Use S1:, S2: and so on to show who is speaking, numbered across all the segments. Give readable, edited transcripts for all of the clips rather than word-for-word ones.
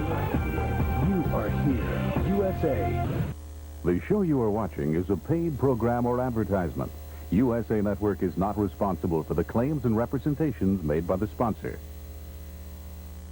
S1: You are here, USA.
S2: The show you are watching is a paid program or advertisement. USA Network is not responsible for the claims and representations made by the sponsor.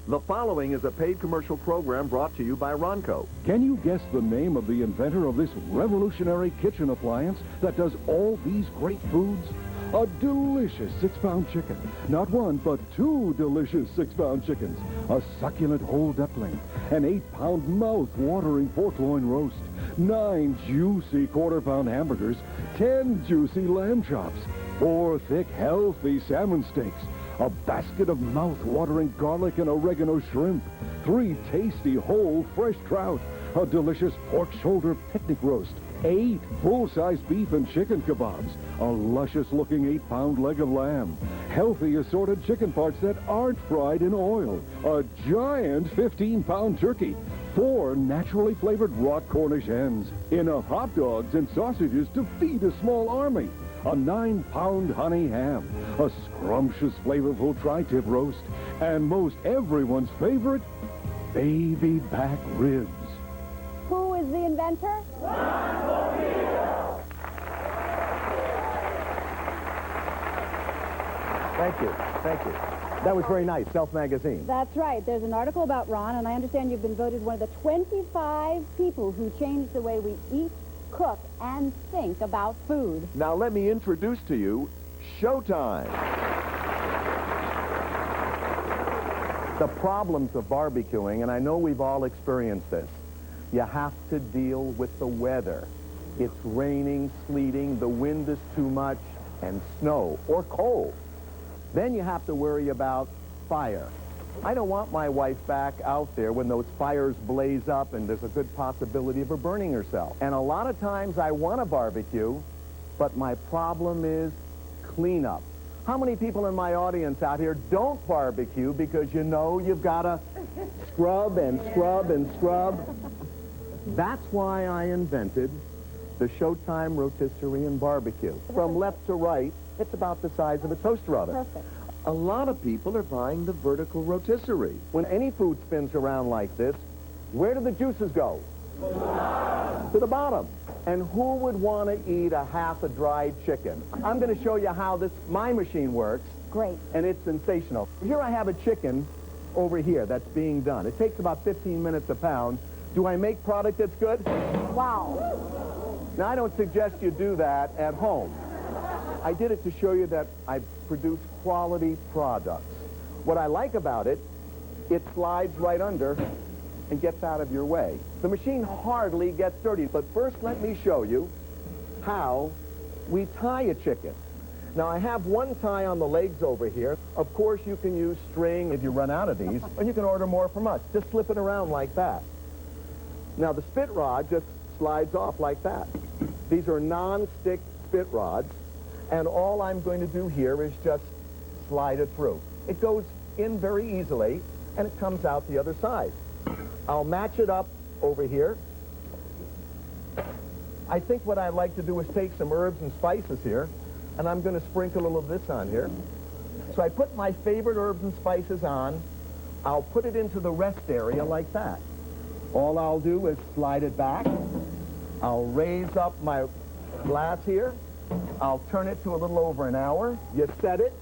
S3: The following is a paid commercial program brought to you by Ronco.
S1: Can you guess the name of the inventor of this revolutionary kitchen appliance that does all these great foods? A delicious 6-pound chicken. Not one, but 2 delicious 6-pound chickens. A succulent whole duckling. An 8-pound mouth-watering pork loin roast. 9 juicy quarter-pound hamburgers. 10 juicy lamb chops. 4 thick, healthy salmon steaks. A basket of mouth-watering garlic and oregano shrimp. 3 tasty whole fresh trout. A delicious pork shoulder picnic roast. 8 full-size beef and chicken kebabs. A luscious-looking 8-pound leg of lamb. Healthy assorted chicken parts that aren't fried in oil. A giant 15-pound turkey. 4 naturally flavored wrought Cornish hens. Enough hot dogs and sausages to feed a small army. A 9-pound honey ham. A scrumptious, flavorful tri-tip roast. And most everyone's favorite, baby back ribs.
S4: Who is the inventor?
S3: Thank you. Thank you. That was very nice. Self Magazine.
S4: That's right. There's an article about Ron, and I understand you've been voted one of the 25 people who changed the way we eat, cook, and think about food.
S3: Now let me introduce to you Showtime. The problems of barbecuing, and I know we've all experienced this. You have to deal with the weather. It's raining, sleeting, the wind is too much, and snow or cold. Then you have to worry about fire. I don't want my wife back out there when those fires blaze up and there's a good possibility of her burning herself. And a lot of times I want to barbecue, but my problem is cleanup. How many people in my audience out here don't barbecue because you know you've got to scrub and scrub and scrub? That's why I invented the Showtime Rotisserie and Barbecue. From left to right, it's about the size of a toaster oven.
S4: Perfect.
S3: A lot of people are buying the vertical rotisserie. When any food spins around like this, where do the juices go? To the bottom. And who would want to eat a half a dried chicken? I'm going to show you how my machine works.
S4: Great.
S3: And it's sensational. Here I have a chicken over here that's being done. It takes about 15 minutes a pound. Do I make product that's good?
S4: Wow.
S3: Now, I don't suggest you do that at home. I did it to show you that I produce quality products. What I like about it, it slides right under and gets out of your way. The machine hardly gets dirty, but first let me show you how we tie a chicken. Now, I have one tie on the legs over here. Of course, you can use string if you run out of these, or you can order more from us. Just slip it around like that. Now, the spit rod just slides off like that. These are non-stick spit rods, and all I'm going to do here is just slide it through. It goes in very easily, and it comes out the other side. I'll match it up over here. I think what I'd like to do is take some herbs and spices here, and I'm going to sprinkle a little of this on here. So I put my favorite herbs and spices on. I'll put it into the rest area like that. All I'll do is slide it back. I'll raise up my glass here. I'll turn it to a little over an hour. You set it,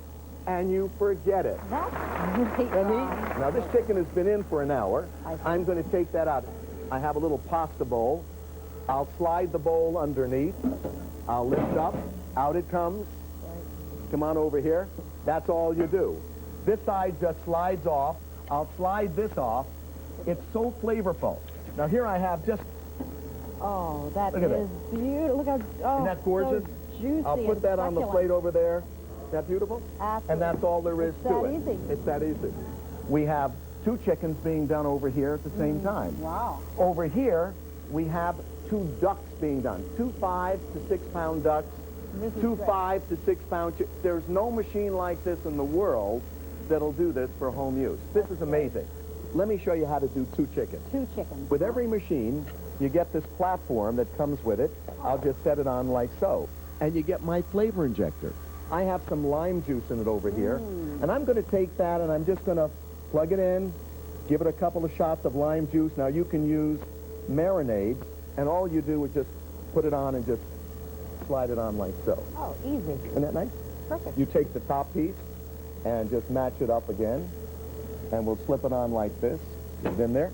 S3: and you forget it.
S4: That's great.
S3: Now, this chicken has been in for an hour. I'm going to take that out. I have a little pasta bowl. I'll slide the bowl underneath. I'll lift up. Out it comes. Come on over here. That's all you do. This side just slides off. I'll slide this off. It's so flavorful. Now, here I have just...
S4: Oh, that
S3: Look at
S4: is beautiful. Look how... Oh,
S3: Isn't that gorgeous?
S4: So juicy.
S3: I'll put that on the plate over there. Is that beautiful?
S4: Absolutely.
S3: And that's all there is to it.
S4: It's that easy.
S3: It's that easy. We have 2 chickens being done over here at the same time.
S4: Wow.
S3: Over here, we have 2 ducks being done. 2 5 to 6 pound ducks. 2 5 to 6 pound chickens. There's no machine like this in the world that'll do this for home use. This is amazing. Let me show you how to do 2 chickens.
S4: 2 chickens.
S3: With every machine, you get this platform that comes with it. I'll just set it on like so. And you get my flavor injector. I have some lime juice in it over here. And I'm going to take that and I'm just going to plug it in, Give it a couple of shots of lime juice. Now, you can use marinade, and all you do is just put it on and just slide it on like so.
S4: Oh, easy.
S3: Isn't that nice?
S4: Perfect.
S3: You take the top piece and just match it up again, and we'll slip it on like this. Get it in there.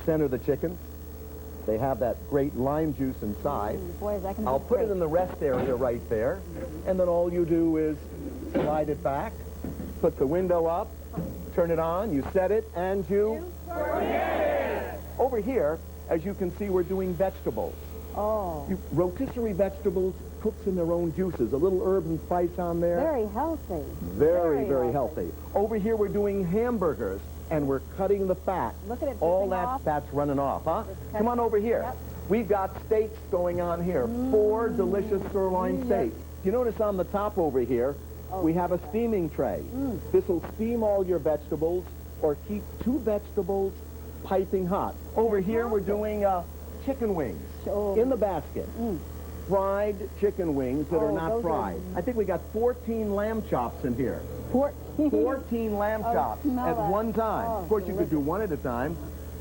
S3: Center the chicken. They have that great lime juice inside.
S4: Boys, that can
S3: I'll
S4: be
S3: put it
S4: great.
S3: in the rest area right there, and then all you do is slide it back, put the window up, turn it on, you set it, and you... Over here, as you can see, we're doing vegetables.
S4: Oh,
S3: Rotisserie vegetables cooks in their own juices. A little herb and spice on there.
S4: very healthy.
S3: Very,
S4: very
S3: very healthy. Over here, we're doing hamburgers, and we're cutting the fat.
S4: Look at it
S3: All
S4: dripping
S3: that
S4: off.
S3: fat's running off, huh?
S4: It's
S3: Come
S4: cutting-
S3: on over here.
S4: Yep.
S3: We've got steaks going on here. 4 delicious sirloin steaks. You notice on the top over here, we have a steaming tray. This will steam all your vegetables or keep 2 vegetables piping hot. Over here, we're doing chicken wings
S4: Oh.
S3: in the basket. Fried chicken wings that are
S4: Oh,
S3: not
S4: those are-
S3: fried. I think we got 14 lamb chops in here. 14 lamb
S4: Oh,
S3: chops
S4: smell
S3: at
S4: that.
S3: one time.
S4: Oh,
S3: Of course, you could do one at a time,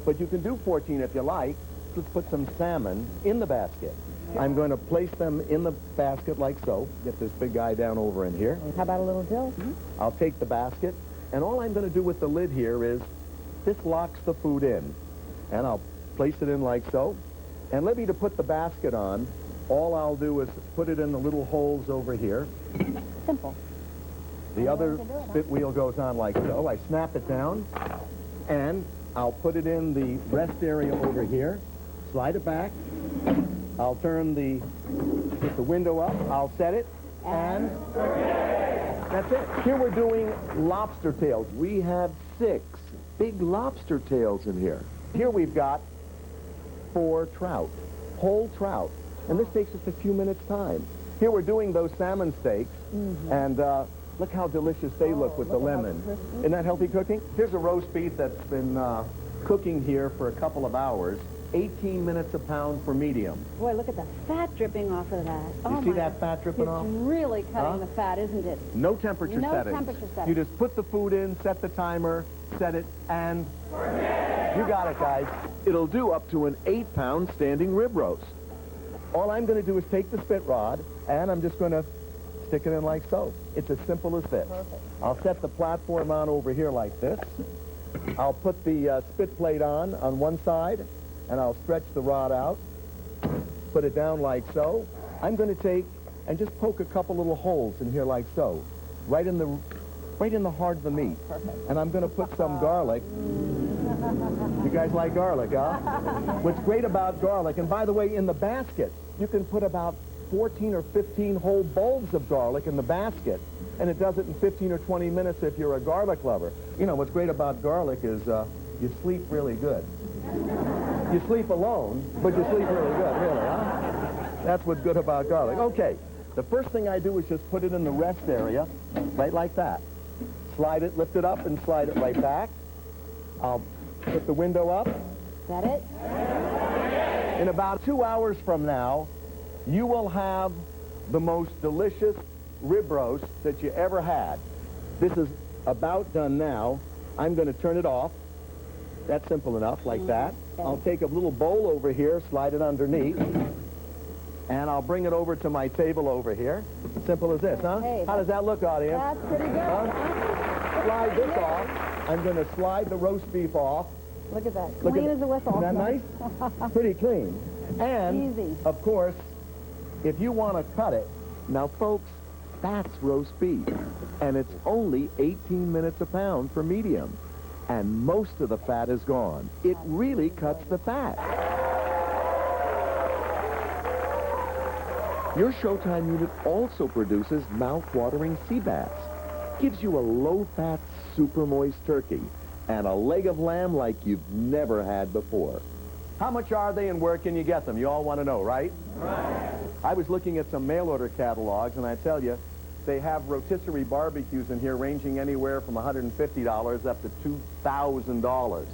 S3: but you can do 14 if you like. Let's put some salmon in the basket. I'm going to place them in the basket like so. Get this big guy down over in here.
S4: How about a little dill?
S3: I'll take the basket, and all I'm going to do with the lid here is this locks the food in. And I'll place it in like so. And let me to put the basket on, all I'll do is put it in the little holes over here.
S4: Simple.
S3: The other
S4: to do it, huh?
S3: spit wheel goes on like so. I snap it down, and I'll put it in the rest area over here. Slide it back. I'll turn put the window up. I'll set it, and that's it. Here we're doing lobster tails. We have 6 big lobster tails in here. Here we've got 4 trout, whole trout, and this takes us a few minutes' time. Here we're doing those salmon steaks, and look how delicious they look with the
S4: look at how
S3: lemon.
S4: crispy.
S3: Isn't that healthy cooking? Here's a roast beef that's been cooking here for a couple of hours. 18 minutes a pound for medium.
S4: Boy, look at the fat dripping off of that. Oh,
S3: see
S4: my
S3: that
S4: God.
S3: fat dripping
S4: It's
S3: off?
S4: really cutting
S3: Huh?
S4: the fat, isn't it?
S3: No temperature
S4: No
S3: settings.
S4: temperature settings.
S3: You just put the food in, set the timer, set it, and you got it, guys. It'll do up to an 8-pound standing rib roast. All I'm going to do is take the spit rod, and I'm just going to stick it in like so. It's as simple as this.
S4: Perfect.
S3: I'll set the platform on over here like this. I'll put the spit plate on one side, and I'll stretch the rod out, put it down like so. I'm going to take and just poke a couple little holes in here like so, right in the heart of the meat.
S4: Perfect.
S3: And I'm going to put some garlic. You guys like garlic, huh? What's great about garlic, and by the way, in the basket, you can put about 14 or 15 whole bulbs of garlic in the basket, and it does it in 15 or 20 minutes if you're a garlic lover. You know, what's great about garlic is you sleep really good. You sleep alone, but you sleep really good, really, huh? That's what's good about garlic. Okay, the first thing I do is just put it in the rest area, right like that. Slide it, lift it up, and slide it right back. I'll put the window up.
S4: Is that it?
S3: In about 2 hours from now, you will have the most delicious rib roast that you ever had. This is about done now. I'm going to turn it off. That's simple enough, like that. I'll take a little bowl over here, slide it underneath, and I'll bring it over to my table over here. Simple as this, huh?
S4: Hey,
S3: How does that look, audience?
S4: That's pretty good.
S3: Huh? Slide this off. I'm going to slide the roast beef off.
S4: Look at that.
S3: Look
S4: Clean
S3: at-
S4: as a whistle.
S3: Isn't that nice? Pretty clean. And,
S4: Easy.
S3: of course, if you want to cut it, now, folks, that's roast beef. And it's only 18 minutes a pound for medium. And most of the fat is gone. It really cuts the fat. Your Showtime unit also produces mouth-watering sea bass. Gives you a low-fat, super moist turkey and a leg of lamb like you've never had before. How much are they and where can you get them? You all want to know, right? Right. I was looking at some mail-order catalogs, and I tell you, they have rotisserie barbecues in here ranging anywhere from $150 up to $2,000.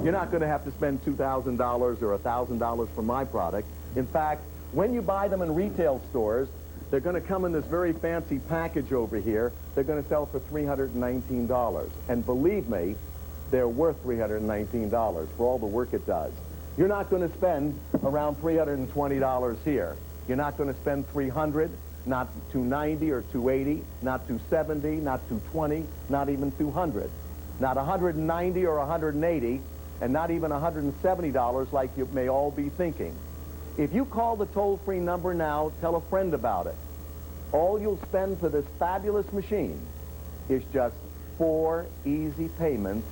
S3: You're not going to have to spend $2,000 or $1,000 for my product. In fact, when you buy them in retail stores, They're going to come in this very fancy package over here. They're going to sell for $319. And believe me, they're worth $319 for all the work it does. You're not going to spend around $320 here. You're not going to spend $300, not $290 or $280, not $270, not $220, not even $200, not $190 or $180, and not even $170 like you may all be thinking. If you call the toll-free number now, tell a friend about it. All you'll spend for this fabulous machine is just 4 easy payments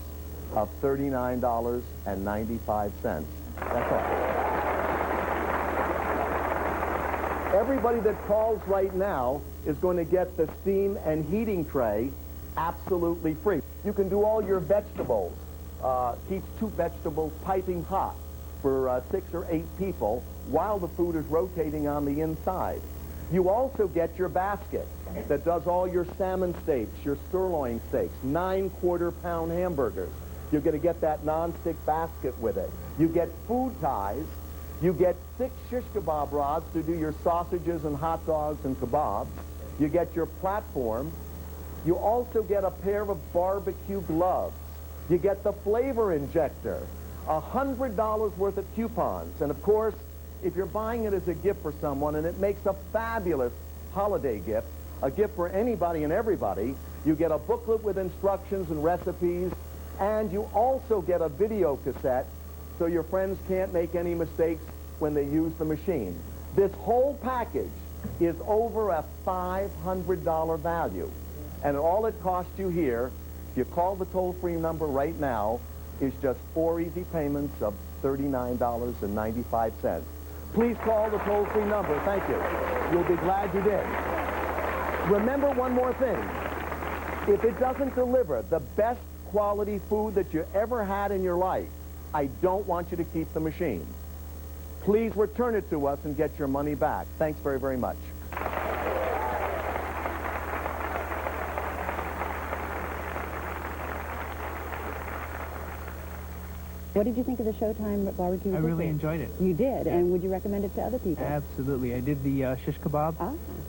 S3: of $39.95. That's all. Everybody that calls right now is going to get the steam and heating tray absolutely free. You can do all your vegetables. Keeps 2 vegetables piping hot for 6 or 8 people while the food is rotating on the inside. You also get your basket that does all your salmon steaks, your sirloin steaks, 9 quarter-pound hamburgers. You're going to get that non-stick basket with it. You get food ties. You get 6 shish kebab rods to do your sausages and hot dogs and kebabs. You get your platform. You also get a pair of barbecue gloves. You get the flavor injector, $100 worth of coupons. And of course, if you're buying it as a gift for someone, and it makes a fabulous holiday gift, a gift for anybody and everybody, you get a booklet with instructions and recipes, and you also get a video cassette so your friends can't make any mistakes when they use the machine. This whole package is over a $500 value. And all it costs you here, if you call the toll-free number right now, is just 4 easy payments of $39.95. Please call the toll-free number. Thank you. You'll be glad you did. Remember one more thing. If it doesn't deliver the best quality food that you ever had in your life, I don't want you to keep the machine. Please return it to us and get your money back. Thanks very, very much.
S4: What did you think of the Showtime barbecue?
S5: I really enjoyed it.
S4: You did? And would you recommend it to other people?
S5: Absolutely. I did the shish kebab,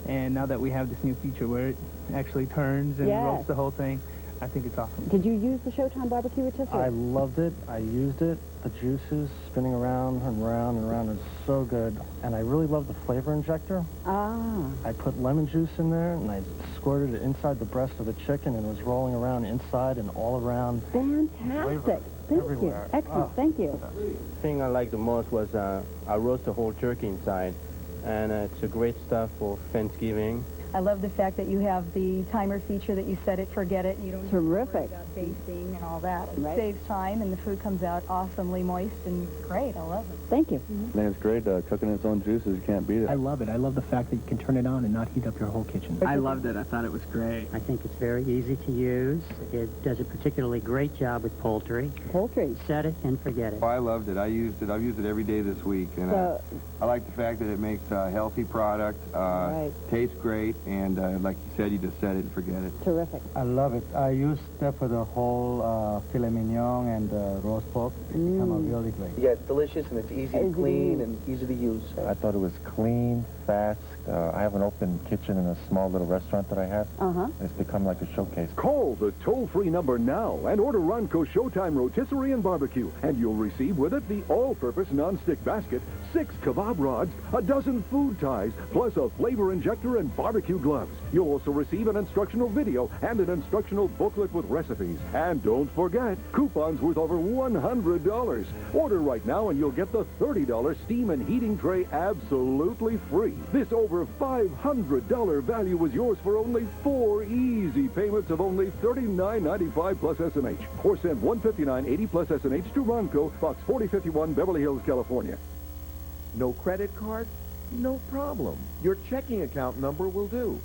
S5: and now that we have this new feature where it actually turns and roasts the whole thing, I think it's awesome.
S4: Did you use the Showtime barbecue rotisserie?
S6: I loved it. I used it. The juices spinning around and around and around is so good. And I really love the flavor injector. I put lemon juice in there, and I squirted it inside the breast of the chicken, and it was rolling around inside and all around.
S4: Fantastic. Thank you. Excellent. Thank you.
S7: The thing I liked the most was I roast the whole turkey inside, and it's a great stuff for Thanksgiving.
S8: I love the fact that you have the timer feature that you set it, forget it. You don't have to worry about basting and all that. It saves time, and the food comes out awesomely moist and great. I love it.
S4: Thank you.
S9: I think it's great. Cooking its own juices, you can't beat it.
S5: I love it. I love the fact that you can turn it on and not heat up your whole kitchen. I loved it. I thought it was great.
S10: I think it's very easy to use. It does a particularly great job with poultry.
S4: Poultry.
S10: Set it and forget it.
S9: Oh, I loved it. I used it. I've used it every day this week. And I like the fact that it makes a healthy product, tastes great, and like you said, you just set it and forget it.
S4: Terrific.
S6: I love it. I used that for the whole filet mignon and roast pork. It's become a really great.
S11: Yeah, it's delicious, and it's easy to clean and easy to use.
S12: I thought it was clean, fast. I have an open kitchen in a small little restaurant that I have. It's become like a showcase.
S1: Call the toll-free number now and order Ronco Showtime Rotisserie and Barbecue, and you'll receive with it the all-purpose non-stick basket, 6 kebab rods, a dozen food ties, plus a flavor injector and barbecue gloves. You'll also receive an instructional video and an instructional booklet with recipes. And don't forget, coupons worth over $100. Order right now and you'll get the $30 steam and heating tray absolutely free. This over $500 value is yours for only 4 easy payments of only $39.95 plus S&H. Or send $159.80 plus S&H to Ronco, Box 4051, Beverly Hills, California.
S3: No credit card? No problem. Your checking account number will do.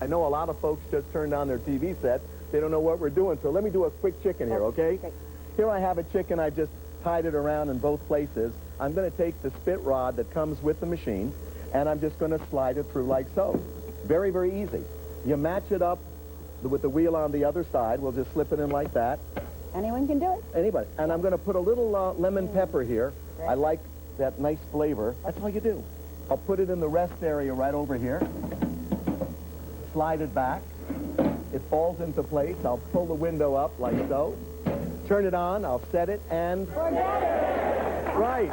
S3: I know a lot of folks just turned on their TV set. They don't know what we're doing, so let me do a quick chicken here, okay? Here I have a chicken. I just tied it around in both places. I'm going to take the spit rod that comes with the machine, and I'm just going to slide it through like so. Very, very easy. You match it up with the wheel on the other side. We'll just slip it in like that.
S4: Anyone can do it.
S3: Anybody. And I'm going to put a little lemon pepper here. I like that nice flavor. That's all you do. I'll put it in the rest area right over here. slide it back. It falls into place. I'll pull the window up like so. Turn it on. I'll set it and... Right.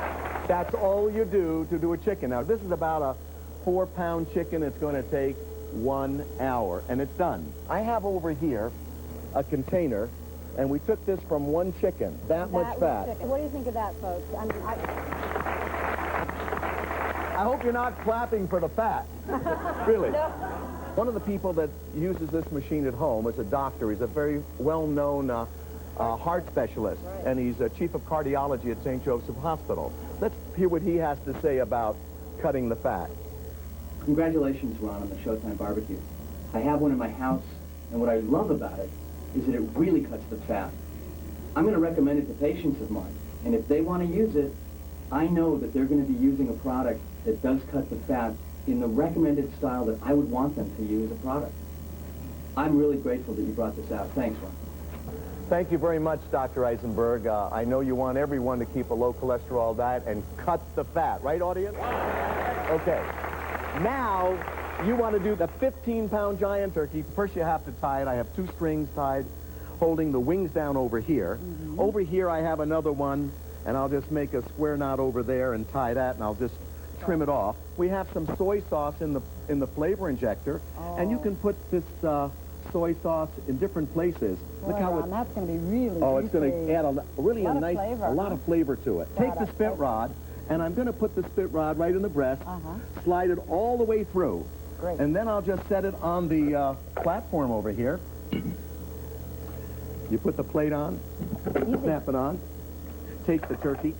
S3: That's all you do to do a chicken. Now, this is about a 4-pound chicken. It's going to take 1 hour, and it's done. I have over here a container, and we took this from one chicken. That much fat.
S4: Chicken. What do you think of that, folks? I mean,
S3: I hope you're not clapping for the fat. Really.
S4: No.
S3: One of the people that uses this machine at home is a doctor. He's a very well-known heart specialist, and he's a chief of cardiology at St. Joseph Hospital. Let's hear what he has to say about cutting the fat.
S11: Congratulations, Ron, on the Showtime barbecue. I have one in my house, and what I love about it is that it really cuts the fat. I'm going to recommend it to patients of mine, and if they want to use it, I know that they're going to be using a product that does cut the fat in the recommended style that I would want them to use a product. I'm really grateful that you brought this out. Thanks, Ron.
S3: Thank you very much, Dr. Eisenberg. I know you want everyone to keep a low cholesterol diet and cut the fat. Right, audience? Okay. Now, you want to do the 15-pound giant turkey. First, you have to tie it. I have 2 strings tied, holding the wings down over here. Over here, I have another one, and I'll just make a square knot over there and tie that, and I'll just trim it off. We have some soy sauce in the flavor injector, and you can put this soy sauce in different places.
S4: Boy,
S3: Look how
S4: Ron, that's going to be really
S3: it's going to add a lot of flavor to it. Take the
S4: that's
S3: spit rod, and I'm going to put the spit rod right in the breast, slide it all the way through, and then I'll just set it on the platform over here. You put the plate on, snap it on, take the turkey,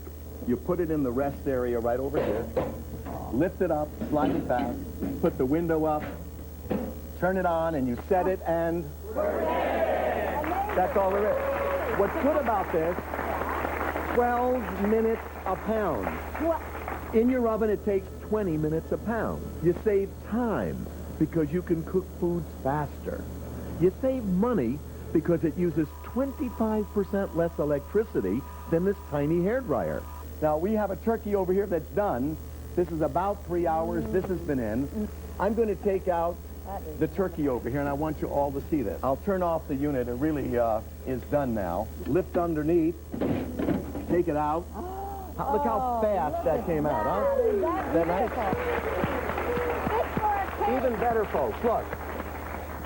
S3: you put it in the rest area right over here, lift it up, slide it back, put the window up, turn it on, and you set it, and that's all there is. What's good about this, 12 minutes a pound. In your oven, it takes 20 minutes a pound. You save time because you can cook foods faster. You save money because it uses 25% less electricity than this tiny hairdryer. Now, we have a turkey over here that's done. This is about 3 hours. This has been in. I'm going to take out the turkey over here, and I want you all to see this. I'll turn off the unit. It really is done now. Lift underneath. Take it out. Look how fast that came out, huh? Is that nice? Even better, folks. Look.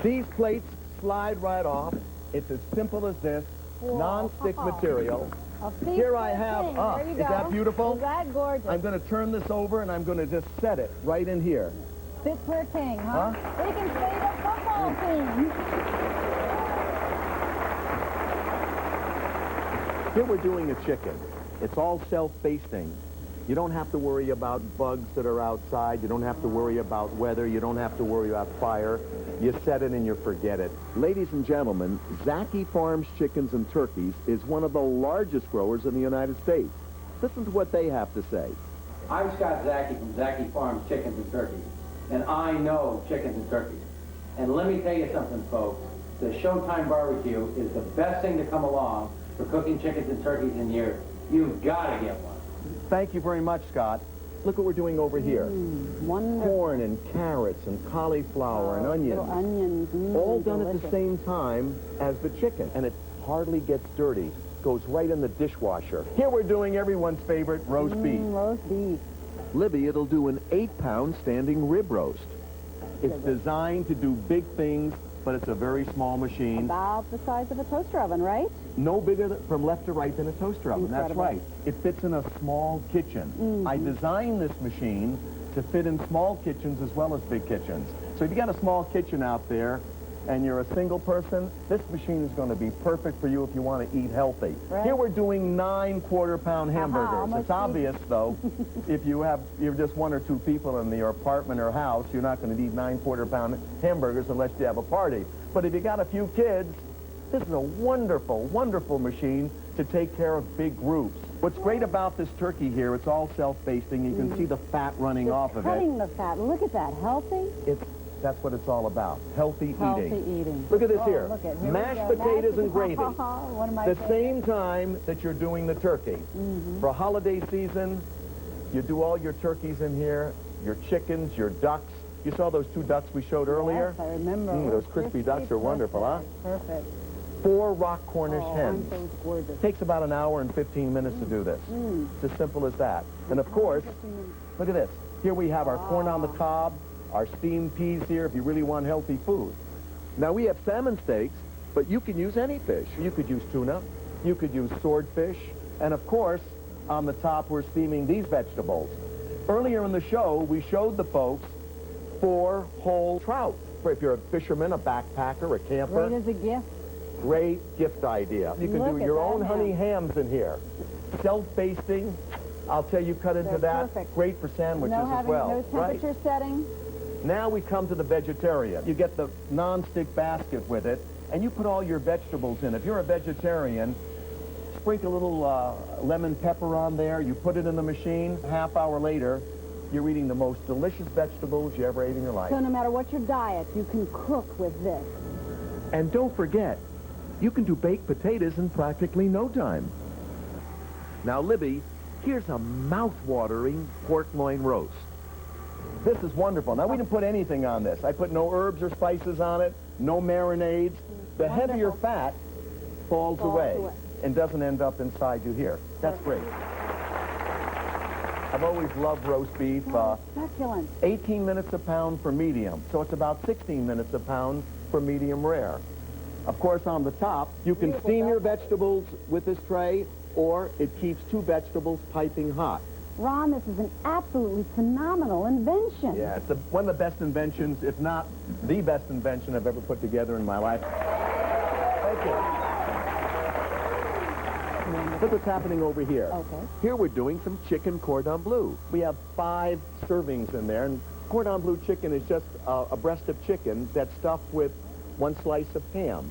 S3: These plates slide right off. It's as simple as this. Non-stick material. Here I have, is that beautiful?
S4: Is that gorgeous?
S3: I'm going to turn this over, and I'm going to just set it right in here.
S4: Fit for a king, huh? We can save a football team.
S3: Here we're doing a chicken. It's all self-basting. You don't have to worry about bugs that are outside. You don't have to worry about weather. You don't have to worry about fire. You set it and you forget it. Ladies and gentlemen, Zaki Farms Chickens and Turkeys is one of the largest growers in the United States. Listen to what they have to say.
S13: I'm Scott Zaki from Zaki Farms Chickens and Turkeys, and I know chickens and turkeys. And let me tell you something, folks. The Showtime barbecue is the best thing to come along for cooking chickens and turkeys in years. You've got to get one.
S3: Thank you very much, Scott. Look what we're doing over here. Corn and carrots and cauliflower and onions.
S4: Little onions.
S3: All done
S4: delicious.
S3: at the same time as the chicken. And it hardly gets dirty. Goes right in the dishwasher. Here we're doing everyone's favorite roast beef.
S4: Roast beef.
S3: Libby, it'll do an 8-pound standing rib roast. It's designed to do big things, but it's a very small machine.
S4: About the size of a toaster oven, right?
S3: No bigger from left to right than a toaster oven. That's right. It fits in a small kitchen. I designed this machine to fit in small kitchens as well as big kitchens. So if you got a small kitchen out there and you're a single person, this machine is going to be perfect for you if you want to eat healthy. Right. Here we're doing 9 quarter-pound hamburgers. It's obvious, though, if you're just 1 or 2 people in your apartment or house, you're not going to need 9 quarter-pound hamburgers unless you have a party. But if you got a few kids, this is a wonderful, wonderful machine to take care of big groups. What's great about this turkey here, it's all self-basting. You can see the fat running off of it.
S4: Cutting the fat. Look at that. Healthy?
S3: That's what it's all about. Healthy eating.
S4: Healthy eating.
S3: Look at this here.
S4: Look at,
S3: Mashed potatoes and gravy.
S4: One of my
S3: the
S4: favorites.
S3: same time that you're doing the turkey. For a holiday season, you do all your turkeys in here, your chickens, your ducks. You saw those 2 ducks we showed earlier?
S4: Yes, I remember.
S3: Those crispy ducks are wonderful, huh?
S4: Perfect.
S3: 4 rock Cornish hens.
S4: Aren't those gorgeous?
S3: Takes about an hour and 15 minutes to do this. It's as simple as that. And of course, look at this. Here we have our corn on the cob, our steamed peas here if you really want healthy food. Now we have salmon steaks, but you can use any fish. You could use tuna, you could use swordfish, and of course, on the top we're steaming these vegetables. Earlier in the show, we showed the folks 4 whole trout. If you're a fisherman, a backpacker, a camper.
S4: Great as a gift.
S3: Great gift idea. You can
S4: Look
S3: do
S4: at
S3: your
S4: that
S3: own
S4: ham.
S3: honey hams in here. Self-basting. I'll tell you, cut into
S4: They're
S3: that.
S4: perfect.
S3: Great for sandwiches as well.
S4: No temperature setting.
S3: Now we come to the vegetarian. You get the non-stick basket with it, and you put all your vegetables in. If you're a vegetarian, sprinkle a little lemon pepper on there. You put it in the machine. A half hour later, you're eating the most delicious vegetables you ever ate in your life.
S4: So no matter what your diet, you can cook with this.
S3: And don't forget, you can do baked potatoes in practically no time. Now, Libby, here's a mouth-watering pork loin roast. This is wonderful. Now, we didn't put anything on this. I put no herbs or spices on it, no marinades. The heavier fat falls away and doesn't end up inside you here. That's great. I've always loved roast beef.
S4: Succulent.
S3: 18 minutes a pound for medium, so it's about 16 minutes a pound for medium rare. Of course, on the top, you can steam your vegetables with this tray, or it keeps 2 vegetables piping hot.
S4: Ron, this is an absolutely phenomenal invention.
S3: Yeah, it's one of the best inventions, if not the best invention I've ever put together in my life. Thank you. Look what's happening over here.
S4: Okay.
S3: Here we're doing some chicken cordon bleu. We have 5 servings in there, and cordon bleu chicken is just a breast of chicken that's stuffed with 1 slice of ham,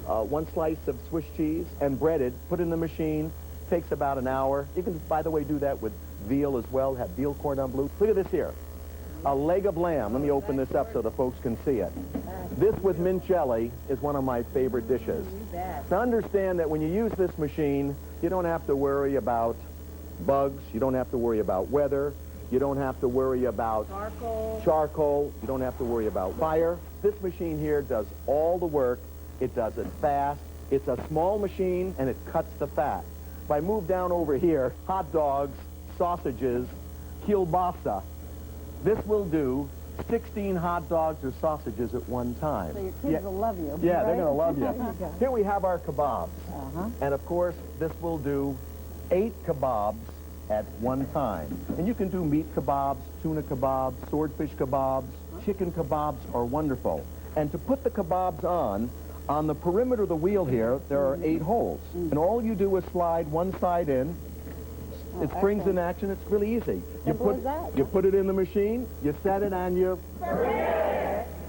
S3: 1 slice of Swiss cheese, and breaded, put in the machine. Takes about an hour. You can, by the way, do that with veal as well, have veal cordon bleu. Look at this here. A leg of lamb. Let me open this up so the folks can see it. This with mint jelly is one of my favorite dishes. Now understand that when you use this machine, you don't have to worry about bugs. You don't have to worry about weather. You don't have to worry about charcoal. You don't have to worry about fire. This machine here does all the work. It does it fast. It's a small machine, and it cuts the fat. If I move down over here, hot dogs, sausages, kielbasa, this will do 16 hot dogs or sausages at one time.
S4: So your kids will love you.
S3: Yeah,
S4: right?
S3: they're going to love you.
S4: There you go.
S3: Here we have our kebabs. And of course, this will do 8 kebabs at one time. And you can do meat kebabs, tuna kebabs, swordfish kebabs, chicken kebabs are wonderful. And to put the kebabs on the perimeter of the wheel here, there are 8 holes. And all you do is slide one side in. It springs in action. It's really easy. You put it in the machine, you set it on your...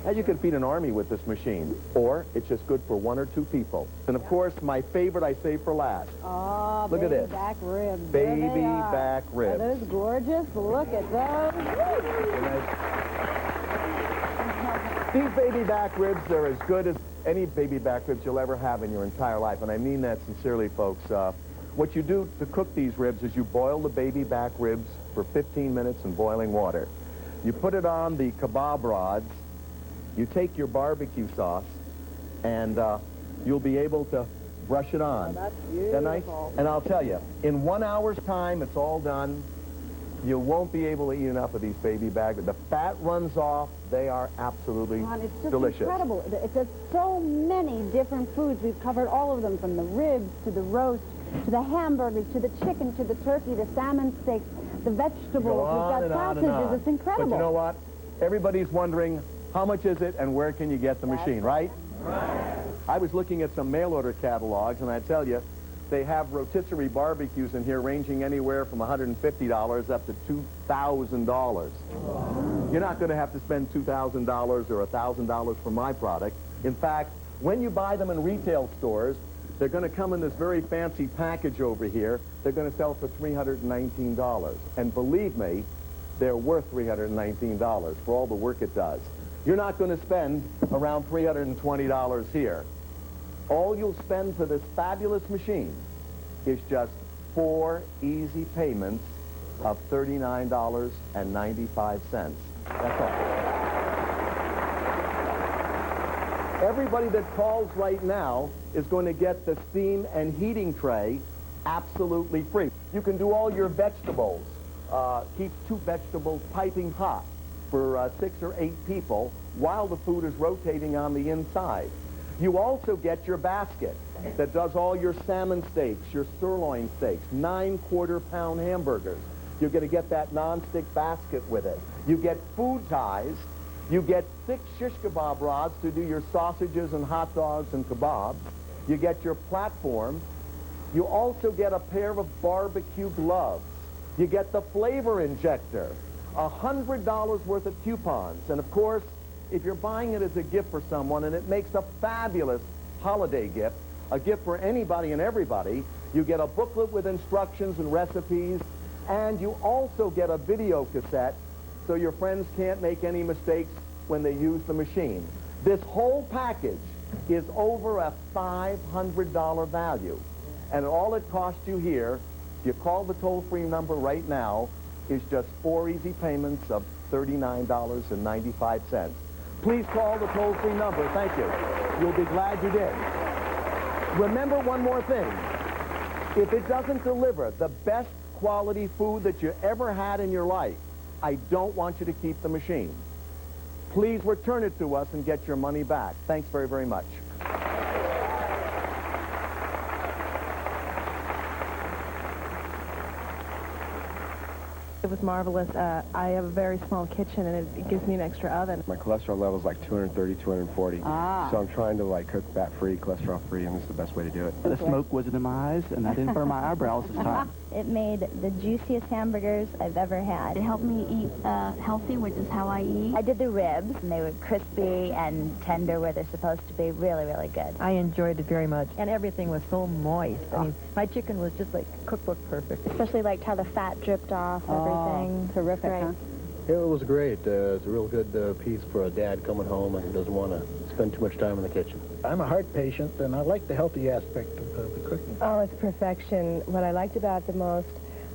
S3: And you can feed an army with this machine. Or it's just good for 1 or 2 people. And of course, my favorite I save for last.
S4: Oh,
S3: look at this.
S4: Back ribs.
S3: Baby back ribs.
S4: Are those gorgeous? Look at those.
S3: These baby back ribs are as good as any baby back ribs you'll ever have in your entire life. And I mean that sincerely, folks. What you do to cook these ribs is you boil the baby back ribs for 15 minutes in boiling water. You put it on the kebab rods. You take your barbecue sauce, and you'll be able to brush it on.
S4: Oh, that's beautiful.
S3: Isn't that nice? And I'll tell you, in 1 hour's time, it's all done. You won't be able to eat enough of these baby back ribs. The fat runs off. They are absolutely
S4: it's just
S3: delicious.
S4: Incredible. It's just so many different foods. We've covered all of them, from the ribs to the roast, to the hamburgers, to the chicken, to the turkey, the salmon steaks, the vegetables.
S3: Go on
S4: We've got
S3: and
S4: sausages.
S3: on and on.
S4: It's incredible.
S3: But you know what? Everybody's wondering, how much is it and where can you get the machine, right? I was looking at some mail-order catalogs, and I tell you, they have rotisserie barbecues in here ranging anywhere from $150 up to $2,000. You're not going to have to spend $2,000 or $1,000 for my product. In fact, when you buy them in retail stores, they're going to come in this very fancy package over here. They're going to sell for $319. And believe me, they're worth $319 for all the work it does. You're not going to spend around $320 here. All you'll spend for this fabulous machine is just 4 easy payments of $39.95. That's all. everybody that calls right now is going to get the steam and heating tray absolutely free. You can do all your vegetables. Keep 2 vegetables piping hot for 6 or 8 people while the food is rotating on the inside. You also get your basket that does all your salmon steaks, your sirloin steaks, 9 quarter-pound hamburgers. You're going to get that non-stick basket with it. You get food ties. You get 6 shish kebab rods to do your sausages and hot dogs and kebabs. You get your platform. You also get a pair of barbecue gloves. You get the flavor injector, $100 worth of coupons. And of course, if you're buying it as a gift for someone, and it makes a fabulous holiday gift, a gift for anybody and everybody, you get a booklet with instructions and recipes, and you also get a video cassette so your friends can't make any mistakes when they use the machine. This whole package is over a $500 value. And all it costs you here, if you call the toll-free number right now, is just 4 easy payments of $39.95. Please call the toll-free number. Thank you. You'll be glad you did. Remember one more thing. If it doesn't deliver the best quality food that you ever had in your life, I don't want you to keep the machine. Please return it to us and get your money back. Thanks very, very much.
S14: It was marvelous. I have a very small kitchen, and it gives me an extra oven.
S15: My cholesterol level is like 230, 240. So I'm trying to like cook fat-free, cholesterol-free, and this is the best way to do it.
S16: The smoke was in my eyes, and I didn't burn my eyebrows this time.
S17: It made the juiciest hamburgers I've ever had. It helped me eat healthy, which is how I eat. I did the ribs, and they were crispy and tender where they're supposed to be. Really, really good.
S18: I enjoyed it very much, and everything was so moist. I mean, my chicken was just like cookbook perfect.
S17: Especially liked how the fat dripped off, everything.
S4: Terrific,
S17: Great.
S4: huh?
S19: It was great. It's a real good piece for a dad coming home and doesn't want to spend too much time in the kitchen.
S20: I'm a heart patient, and I like the healthy aspect of the cooking.
S14: Oh, it's perfection. What I liked about it the most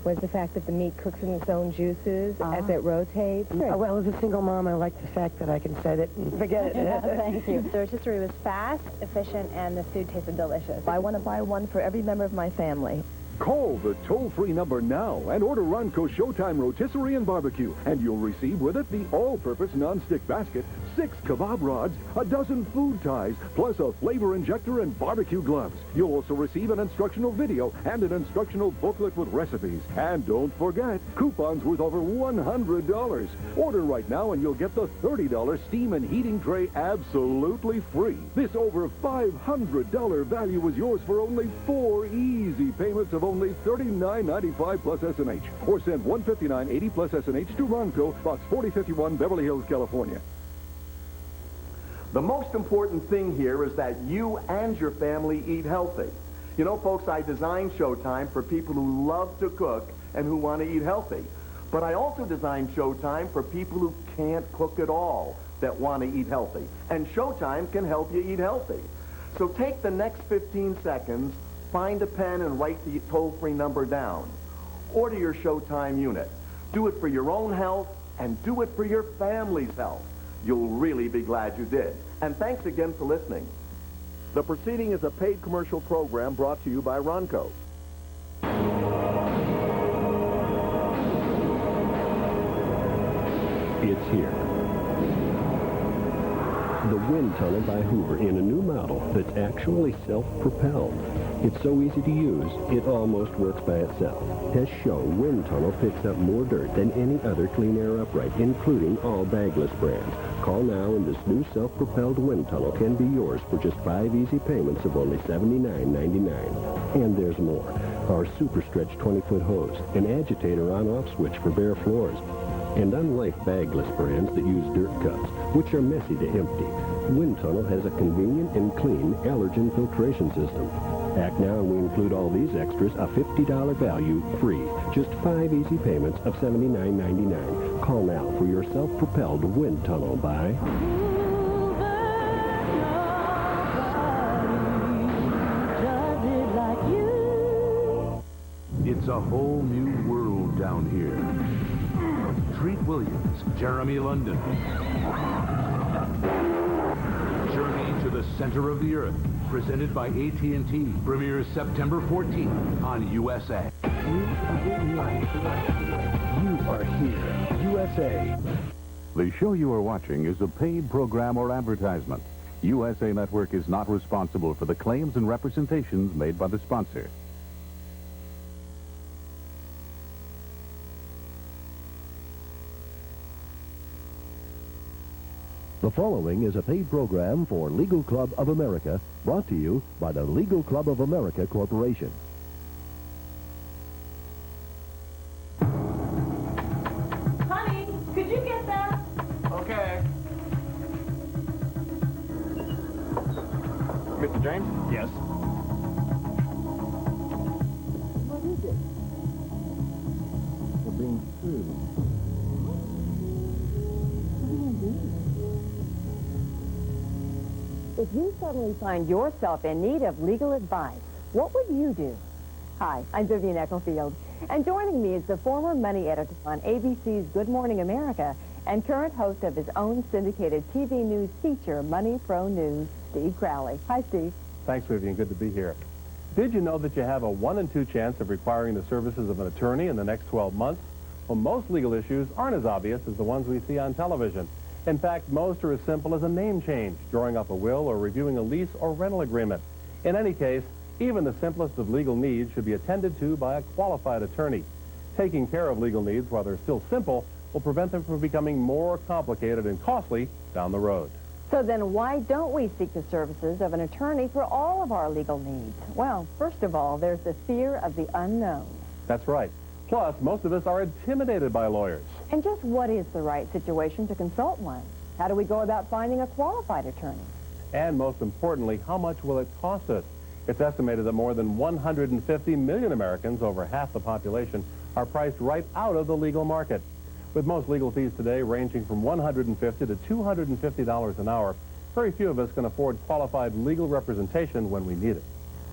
S14: was the fact that the meat cooks in its own juices as it rotates.
S18: Oh, well, as a single mom, I like the fact that I can set it and forget it.
S14: Thank you. The rotisserie was fast, efficient, and the food tasted delicious. I want to buy one for every member of my family.
S1: Call the toll-free number now and order Ronco Showtime Rotisserie and Barbecue, and you'll receive with it the all-purpose non-stick basket, 6 kebab rods, a dozen food ties, plus a flavor injector and barbecue gloves. You'll also receive an instructional video and an instructional booklet with recipes. And don't forget, coupons worth over $100. Order right now and you'll get the $30 steam and heating tray absolutely free. This over $500 value is yours for only 4 easy payments of only $39.95 plus S&H. Or send $159.80 plus S&H to Ronco, Box 4051, Beverly Hills, California.
S3: The most important thing here is that you and your family eat healthy. You know, folks, I designed Showtime for people who love to cook and who want to eat healthy. But I also designed Showtime for people who can't cook at all that want to eat healthy. And Showtime can help you eat healthy. So take the next 15 seconds, find a pen and write the toll-free number down. Order your Showtime unit. Do it for your own health and do it for your family's health. You'll really be glad you did. And thanks again for listening. The proceeding is a paid commercial program brought to you by Ronco.
S21: It's here. The wind tunnel by Hoover in a new model that's actually self-propelled. It's so easy to use, it almost works by itself. Has shown wind tunnel picks up more dirt than any other clean air upright, including all bagless brands. Call now and this new self-propelled wind tunnel can be yours for just 5 easy payments of only $79.99. And there's more. Our super stretch 20-foot hose, an agitator on-off switch for bare floors. And unlike bagless brands that use dirt cups, which are messy to empty, Wind Tunnel has a convenient and clean allergen filtration system. Act now and we include all these extras, a $50 value, free. Just 5 easy payments of $79.99. Call now for your self-propelled wind tunnel by...
S2: It's a whole new world down here. Treat Williams, Jeremy London. Journey to the Center of the Earth, presented by AT&T, premieres September 14th on USA.
S21: You are here, USA.
S2: The show you are watching is a paid program or advertisement. USA Network is not responsible for the claims and representations made by the sponsor.
S21: The following is a paid program for Legal Club of America, brought to you by the Legal Club of America Corporation.
S7: Honey, could you get that?
S3: Okay. Mr. James? Yes.
S21: What is it? We're being sued.
S22: If you suddenly find yourself in need of legal advice, what would you do? Hi, I'm Vivian Ecclefield, and joining me is the former money editor on ABC's Good Morning America and current host of his own syndicated TV news feature, Money Pro News, Steve Crowley. Hi, Steve.
S23: Thanks, Vivian. Good to be here. Did you know that you have a 1 in 2 chance of requiring the services of an attorney in the next 12 months? Well, most legal issues aren't as obvious as the ones we see on television. In fact, most are as simple as a name change, drawing up a will, or reviewing a lease or rental agreement. In any case, even the simplest of legal needs should be attended to by a qualified attorney. Taking care of legal needs while they're still simple will prevent them from becoming more complicated and costly down the road.
S22: So then why don't we seek the services of an attorney for all of our legal needs? Well, first of all, there's the fear of the unknown.
S23: That's right. Plus, most of us are intimidated by lawyers.
S22: And just what is the right situation to consult one? How do we go about finding a qualified attorney?
S23: And most importantly, how much will it cost us? It's estimated that more than 150 million Americans, over half the population, are priced right out of the legal market. With most legal fees today ranging from $150 to $250 an hour, very few of us can afford qualified legal representation when we need it.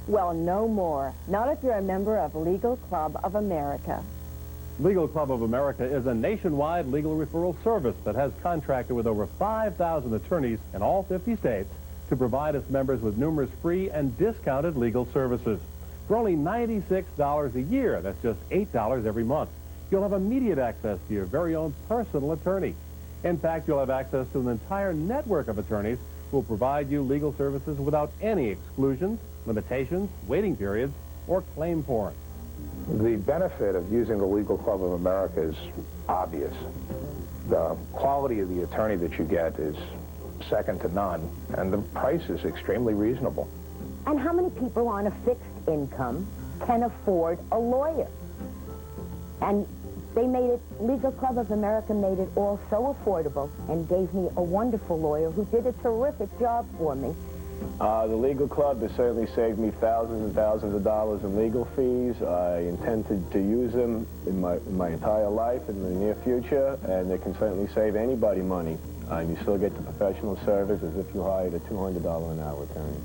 S22: Well, no more. Not if you're a member of Legal Club of America.
S23: Legal Club of America is a nationwide legal referral service that has contracted with over 5,000 attorneys in all 50 states to provide its members with numerous free and discounted legal services. For only $96 a year, that's just $8 every month, you'll have immediate access to your very own personal attorney. In fact, you'll have access to an entire network of attorneys who will provide you legal services without any exclusions, limitations, waiting periods, or claim forms.
S24: The benefit of using the Legal Club of America is obvious. The quality of the attorney that you get is second to none, and the price is extremely reasonable.
S22: And how many people on a fixed income can afford a lawyer? And they made it, Legal Club of America made it all so affordable and gave me a wonderful lawyer who did a terrific job for me.
S24: The Legal Club has certainly saved me thousands and thousands of dollars in legal fees. I intend to use them in my entire life in the near future, and they can certainly save anybody money. And you still get the professional service as if you hired a $200 an hour attorney.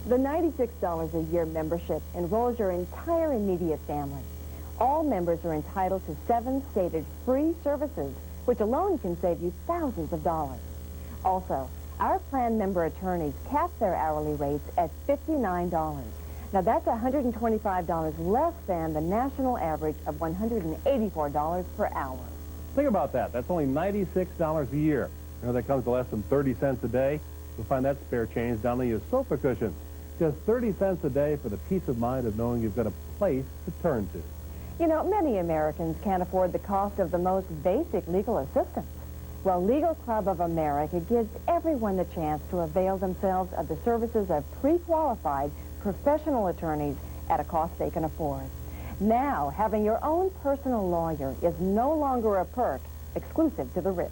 S22: The $96 a year membership enrolls your entire immediate family. All members are entitled to 7 stated free services, which alone can save you thousands of dollars. Also, our plan member attorneys cap their hourly rates at $59. Now, that's $125 less than the national average of $184 per hour.
S23: Think about that. That's only $96 a year. You know, that comes to less than 30 cents a day. You'll find that spare change down to your sofa cushions. Just 30 cents a day for the peace of mind of knowing you've got a place to turn to.
S22: You know, many Americans can't afford the cost of the most basic legal assistance. Well, Legal Club of America gives everyone the chance to avail themselves of the services of pre-qualified professional attorneys at a cost they can afford. Now, having your own personal lawyer is no longer a perk exclusive to the rich.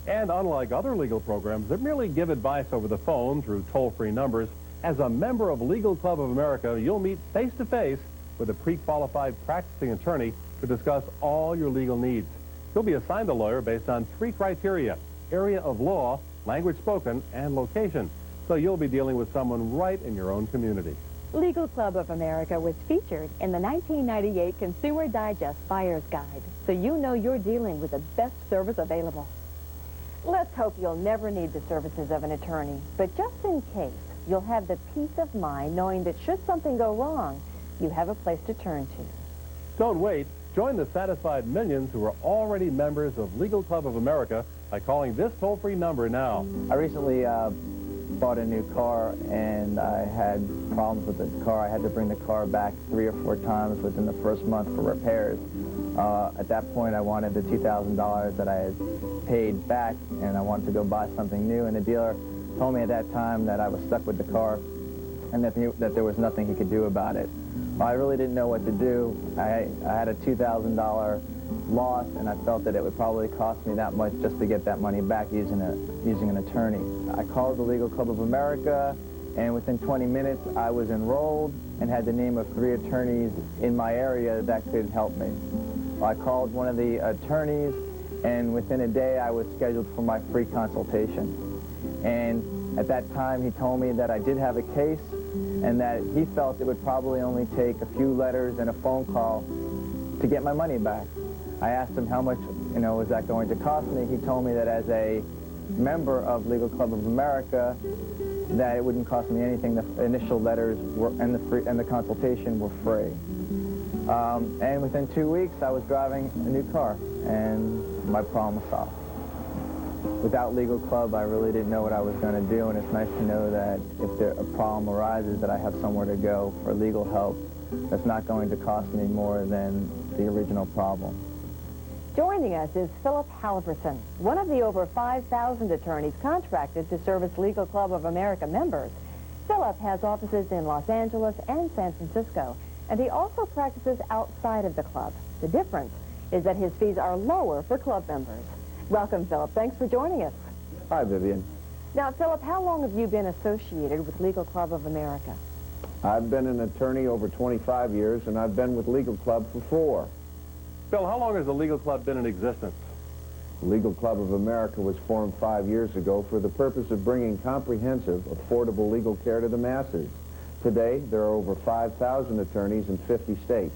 S23: And unlike other legal programs that merely give advice over the phone through toll-free numbers, as a member of Legal Club of America, you'll meet face-to-face with a pre-qualified practicing attorney to discuss all your legal needs. You'll be assigned a lawyer based on 3 criteria: area of law, language spoken, and location. So you'll be dealing with someone right in your own community.
S22: Legal Club of America was featured in the 1998 Consumer Digest Buyer's Guide, so you know you're dealing with the best service available. Let's hope you'll never need the services of an attorney, but just in case, you'll have the peace of mind knowing that should something go wrong, you have a place to turn to.
S23: Don't wait. Join the satisfied millions who are already members of Legal Club of America by calling this toll-free number now.
S5: I recently bought a new car, and I had problems with the car. I had to bring the car back 3 or 4 times within the first month for repairs. At that point, I wanted the $2,000 that I had paid back, and I wanted to go buy something new, and the dealer told me at that time that I was stuck with the car and that there was nothing he could do about it. Well, I really didn't know what to do. I had a $2,000 loss, and I felt that it would probably cost me that much just to get that money back using an attorney. I called the Legal Club of America, and within 20 minutes I was enrolled and had the name of 3 attorneys in my area that could help me. I called one of the attorneys, and within a day I was scheduled for my free consultation. And at that time he told me that I did have a case and that he felt it would probably only take a few letters and a phone call to get my money back. I asked him how much, was that going to cost me. He told me that as a member of Legal Club of America, that it wouldn't cost me anything. The initial letters and the consultation were free. And within 2 weeks, I was driving a new car, and my problem was solved. Without Legal Club, I really didn't know what I was going to do, and it's nice to know that if a problem arises, that I have somewhere to go for legal help that's not going to cost me more than the original problem.
S22: Joining us is Philip Halverson, one of the over 5,000 attorneys contracted to service Legal Club of America members. Philip has offices in Los Angeles and San Francisco, and he also practices outside of the club. The difference is that his fees are lower for club members. Welcome, Philip. Thanks for joining us.
S24: Hi, Vivian.
S22: Now, Philip, how long have you been associated with Legal Club of America?
S24: I've been an attorney over 25 years, and I've been with Legal Club for 4.
S23: Bill, how long has the Legal Club been in existence?
S24: Legal Club of America was formed 5 years ago for the purpose of bringing comprehensive, affordable legal care to the masses. Today, there are over 5,000 attorneys in 50 states.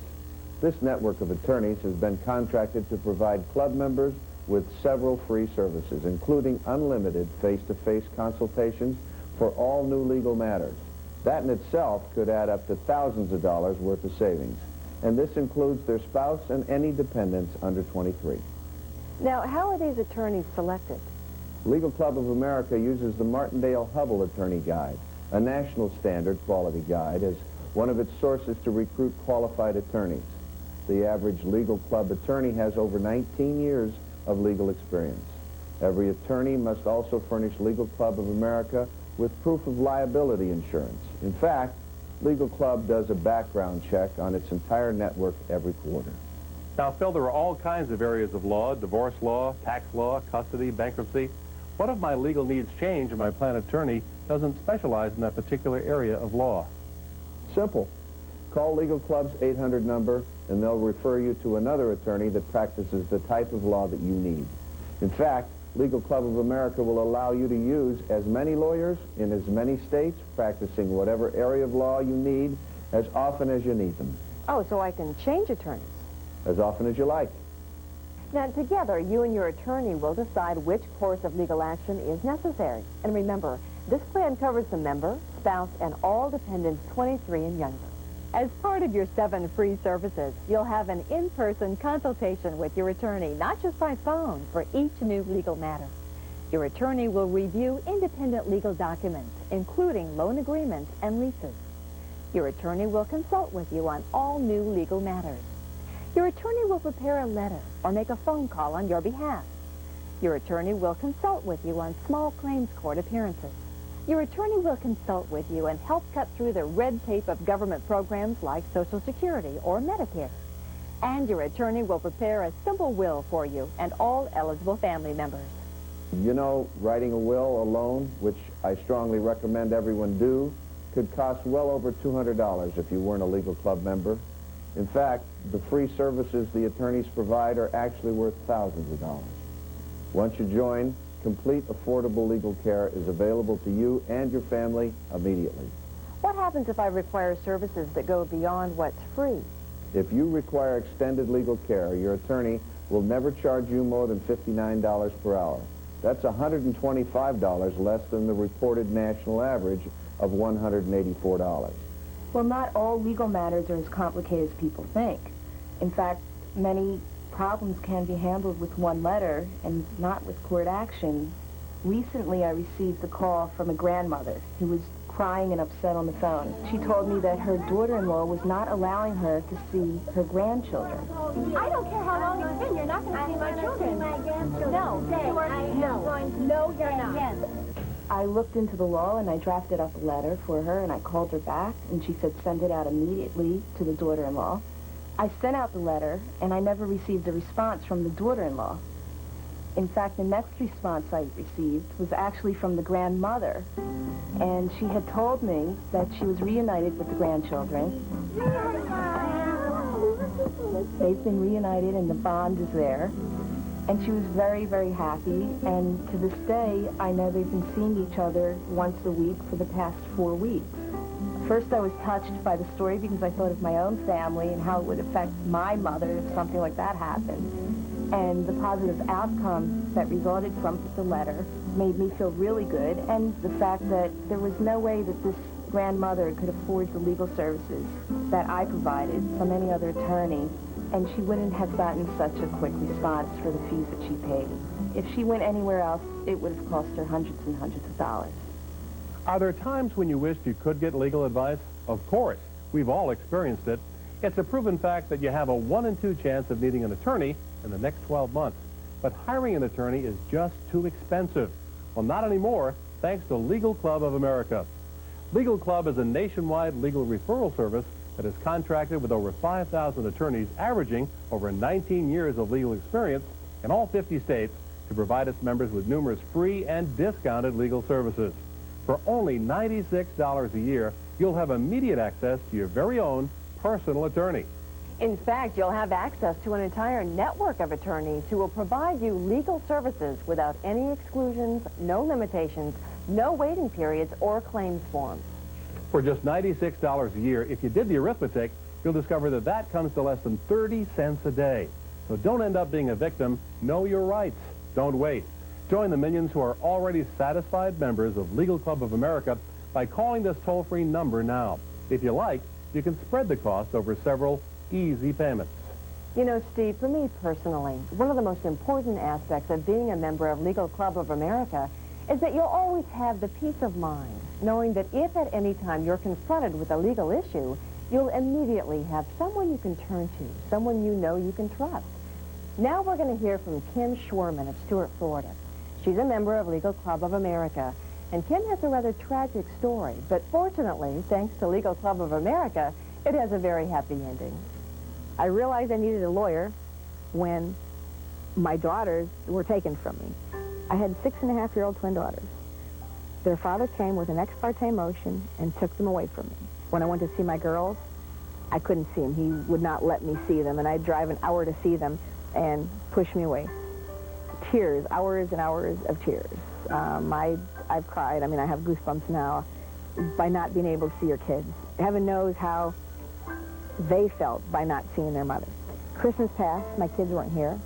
S24: This network of attorneys has been contracted to provide club members with several free services, including unlimited face-to-face consultations for all new legal matters. That in itself could add up to thousands of dollars worth of savings. And this includes their spouse and any dependents under 23.
S22: Now, how are these attorneys selected?
S24: Legal Club of America uses the Martindale-Hubbell Attorney Guide, a national standard quality guide, as one of its sources to recruit qualified attorneys. The average Legal Club attorney has over 19 years of legal experience. Every attorney must also furnish Legal Club of America with proof of liability insurance. In fact, Legal Club does a background check on its entire network every quarter.
S23: Now, Phil, there are all kinds of areas of law: divorce law, tax law, custody, bankruptcy. What if my legal needs change and my plan attorney doesn't specialize in that particular area of law?
S24: Simple. Call Legal Club's 800 number, and they'll refer you to another attorney that practices the type of law that you need. In fact, Legal Club of America will allow you to use as many lawyers in as many states, practicing whatever area of law you need as often as you need them.
S22: Oh, so I can change attorneys?
S24: As often as you like.
S22: Now, together, you and your attorney will decide which course of legal action is necessary. And remember, this plan covers the member, spouse, and all dependents 23 and younger. As part of your 7 free services, you'll have an in-person consultation with your attorney, not just by phone, for each new legal matter. Your attorney will review independent legal documents, including loan agreements and leases. Your attorney will consult with you on all new legal matters. Your attorney will prepare a letter or make a phone call on your behalf. Your attorney will consult with you on small claims court appearances. Your attorney will consult with you and help cut through the red tape of government programs like Social Security or Medicare. And your attorney will prepare a simple will for you and all eligible family members.
S24: You know, writing a will alone, which I strongly recommend everyone do, could cost well over $200 if you weren't a Legal Club member. In fact, the free services the attorneys provide are actually worth thousands of dollars. Once you join, complete affordable legal care is available to you and your family immediately.
S22: What happens if I require services that go beyond what's free?
S24: If you require extended legal care, your attorney will never charge you more than $59 per hour.
S3: That's $125 less than the reported national average of $184.
S22: Well, not all legal matters are as complicated as people think. In fact, many problems can be handled with one letter and not with court action. Recently, I received a call from a grandmother who was crying and upset on the phone. She told me that her daughter-in-law was not allowing her to see her grandchildren.
S7: I don't care how long it's been. You're not going to see my children. My grandchildren. No,
S22: No, you're not. I looked into the law and I drafted up a letter for her and I called her back and she said send it out immediately to the daughter-in-law. I sent out the letter and I never received a response from the daughter-in-law. In fact, the next response I received was actually from the grandmother, and she had told me that she was reunited with the grandchildren. They've been reunited and the bond is there, and she was very, very happy, and to this day, I know they've been seeing each other once a week for the past 4 weeks. First, I was touched by the story because I thought of my own family and how it would affect my mother if something like that happened. And the positive outcome that resulted from the letter made me feel really good, and the fact that there was no way that this grandmother could afford the legal services that I provided from any other attorney, and she wouldn't have gotten such a quick response for the fees that she paid. If she went anywhere else, it would have cost her hundreds and hundreds of dollars.
S23: Are there times when you wished you could get legal advice? Of course. We've all experienced it. It's a proven fact that you have a 1 in 2 chance of needing an attorney in the next 12 months. But hiring an attorney is just too expensive. Well, not anymore, thanks to Legal Club of America. Legal Club is a nationwide legal referral service that is contracted with over 5,000 attorneys averaging over 19 years of legal experience in all 50 states to provide its members with numerous free and discounted legal services. For only $96 a year, you'll have immediate access to your very own personal attorney.
S6: In fact, you'll have access to an entire network of attorneys who will provide you legal services without any exclusions, no limitations, no waiting periods, or claims forms.
S23: For just $96 a year, if you did the arithmetic, you'll discover that that comes to less than 30 cents a day. So don't end up being a victim. Know your rights. Don't wait. Join the millions who are already satisfied members of Legal Club of America by calling this toll-free number now. If you like, you can spread the cost over several easy payments.
S6: You know, Steve, for me personally, one of the most important aspects of being a member of Legal Club of America is that you'll always have the peace of mind, knowing that if at any time you're confronted with a legal issue, you'll immediately have someone you can turn to, someone you know you can trust. Now we're going to hear from Kim Schwerman of Stuart, Florida. She's a member of Legal Club of America, and Kim has a rather tragic story, but fortunately, thanks to Legal Club of America, it has a very happy ending. I realized I needed a lawyer when my daughters were taken from me. I had 6.5-year-old twin daughters. Their father came with an ex parte motion and took them away from me. When I went to see my girls, I couldn't see him. He would not let me see them, and I'd drive an hour to see them and push me away. Tears, hours and hours of tears. I've cried. I mean, I have goosebumps now by not being able to see your kids. Heaven knows how they felt by not seeing their mother. Christmas passed, my kids weren't here.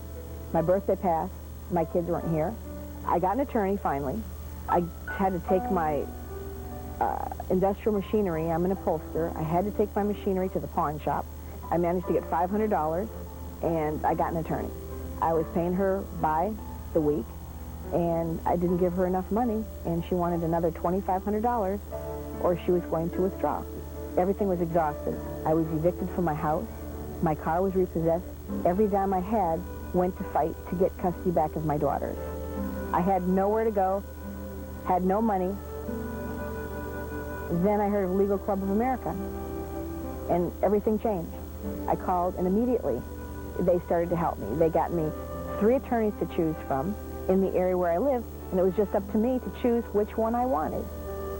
S6: My birthday passed, my kids weren't here. I got an attorney finally. I had to take my industrial machinery. I'm an upholsterer. I had to take my machinery to the pawn shop. I managed to get $500, and I got an attorney. I was paying her by the week, and I didn't give her enough money, and she wanted another $2,500, or she was going to withdraw. Everything was exhausted. I was evicted from my house. My car was repossessed. Every dime I had went to fight to get custody back of my daughters. I had nowhere to go, had no money. Then I heard of Legal Club of America, and everything changed. I called, and immediately they started to help me. They got me 3 attorneys to choose from in the area where I live, and it was just up to me to choose which one I wanted.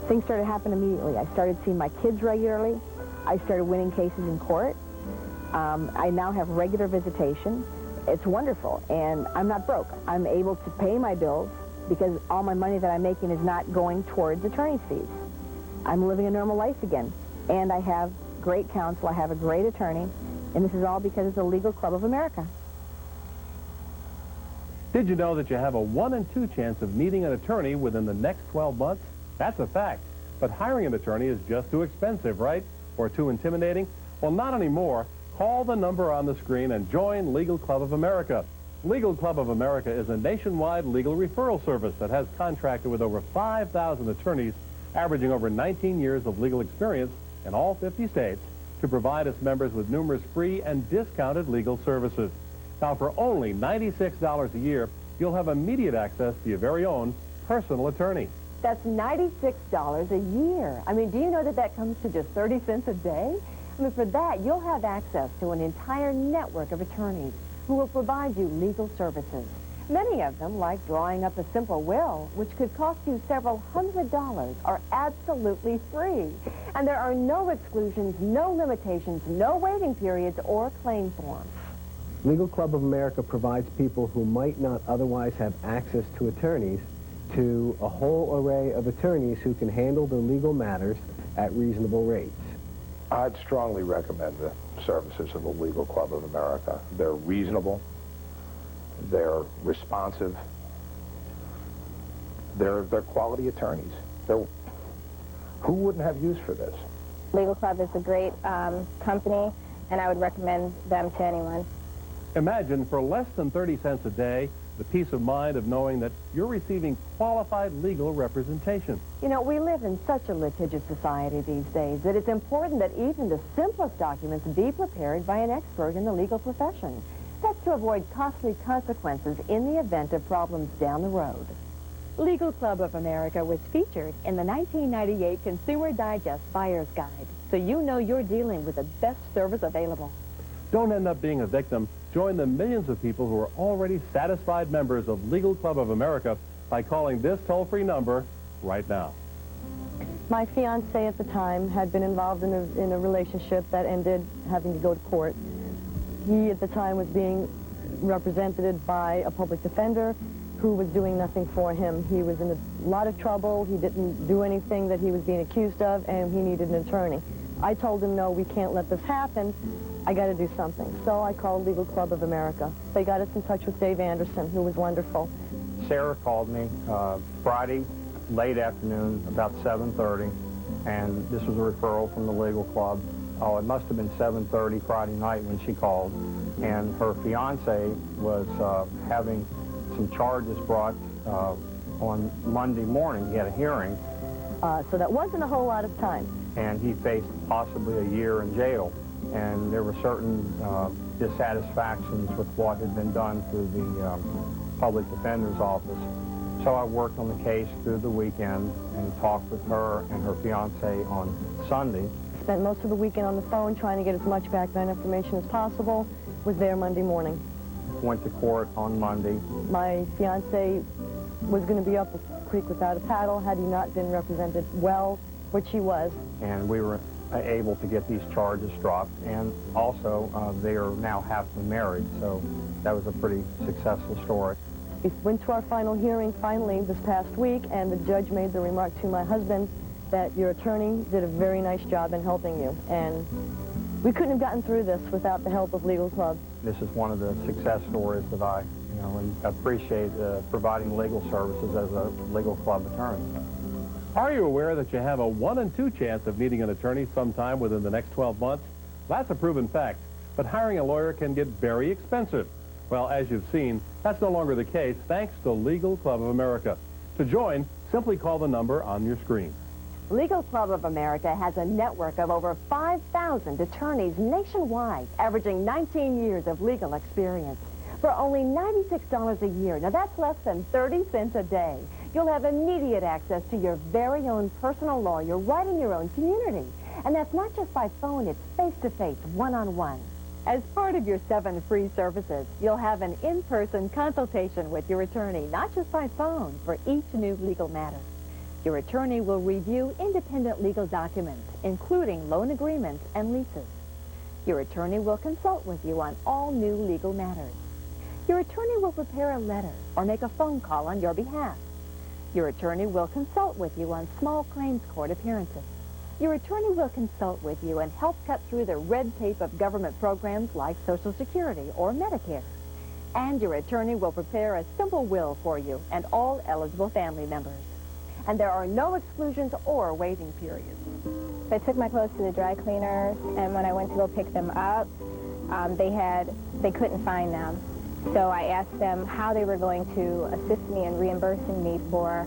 S6: Things started to happen immediately. I started seeing my kids regularly. I started winning cases in court. I now have regular visitation. It's wonderful, and I'm not broke. I'm able to pay my bills because all my money that I'm making is not going towards attorney's fees. I'm living a normal life again, and I have great counsel. I have a great attorney, and this is all because of the Legal Club of America.
S23: Did you know that you have a 1 in 2 chance of needing an attorney within the next 12 months? That's a fact. But hiring an attorney is just too expensive, right? Or too intimidating? Well, not anymore. Call the number on the screen and join Legal Club of America. Legal Club of America is a nationwide legal referral service that has contracted with over 5,000 attorneys, averaging over 19 years of legal experience in all 50 states, to provide its members with numerous free and discounted legal services. Now, for only $96 a year, you'll have immediate access to your very own personal attorney.
S6: That's $96 a year. I mean, do you know that that comes to just 30 cents a day? I mean, for that, you'll have access to an entire network of attorneys who will provide you legal services. Many of them, like drawing up a simple will, which could cost you several $100s, are absolutely free. And there are no exclusions, no limitations, no waiting periods, or claim forms.
S15: Legal Club of America provides people who might not otherwise have access to attorneys to a whole array of attorneys who can handle their legal matters at reasonable rates.
S8: I'd strongly recommend the services of the Legal Club of America. They're reasonable. They're responsive. They're quality attorneys. Who wouldn't have use for this?
S17: Legal Club is a great company, and I would recommend them to anyone.
S23: Imagine for less than 30 cents a day, the peace of mind of knowing that you're receiving qualified legal representation.
S6: You know, we live in such a litigious society these days that it's important that even the simplest documents be prepared by an expert in the legal profession. That's to avoid costly consequences in the event of problems down the road. Legal Club of America was featured in the 1998 Consumer Digest Buyer's Guide, so you know you're dealing with the best service available.
S23: Don't end up being a victim. Join the millions of people who are already satisfied members of Legal Club of America by calling this toll-free number right now.
S14: My fiancé at the time had been involved in a relationship that ended having to go to court. He at the time was being represented by a public defender who was doing nothing for him. He was in a lot of trouble. He didn't do anything that he was being accused of, and he needed an attorney. I told him, no, we can't let this happen. I got to do something. So I called Legal Club of America. They got us in touch with Dave Anderson, who was wonderful.
S9: Sarah called me Friday, late afternoon, about 7:30, and this was a referral from the Legal Club. Oh, it must have been 7:30 Friday night when she called, and her fiancé was having some charges brought on Monday morning. He had a hearing.
S14: So that wasn't a whole lot of time.
S9: And he faced possibly a year in jail. And there were certain dissatisfactions with what had been done through the public defender's office. So I worked on the case through the weekend and talked with her and her fiancé on Sunday.
S14: Spent most of the weekend on the phone trying to get as much background information as possible. Was there Monday morning.
S9: Went to court on Monday.
S14: My fiancé was going to be up a creek without a paddle had he not been represented well, which he was.
S9: And we were able to get these charges dropped, and also they are now happily married, so that was a pretty successful story.
S14: We went to our final hearing finally this past week, and the judge made the remark to my husband that your attorney did a very nice job in helping you, and we couldn't have gotten through this without the help of Legal Club.
S9: This is one of the success stories that I and appreciate providing legal services as a Legal Club attorney.
S23: Are you aware that you have a 1 in 2 chance of needing an attorney sometime within the next 12 months? That's a proven fact, but hiring a lawyer can get very expensive. Well, as you've seen, that's no longer the case thanks to Legal Club of America. To join, simply call the number on your screen.
S6: Legal Club of America has a network of over 5,000 attorneys nationwide, averaging 19 years of legal experience. For only $96 a year, now that's less than 30 cents a day, you'll have immediate access to your very own personal lawyer right in your own community. And that's not just by phone, it's face-to-face, one-on-one. As part of your 7 free services, you'll have an in-person consultation with your attorney, not just by phone, for each new legal matter. Your attorney will review independent legal documents, including loan agreements and leases. Your attorney will consult with you on all new legal matters. Your attorney will prepare a letter or make a phone call on your behalf. Your attorney will consult with you on small claims court appearances. Your attorney will consult with you and help cut through the red tape of government programs like Social Security or Medicare. and your attorney will prepare a simple will for you and all eligible family members. And there are no exclusions or waiting periods.
S10: I took my clothes to the dry cleaners, and when I went to go pick them up, they couldn't find them. So I asked them how they were going to assist me in reimbursing me for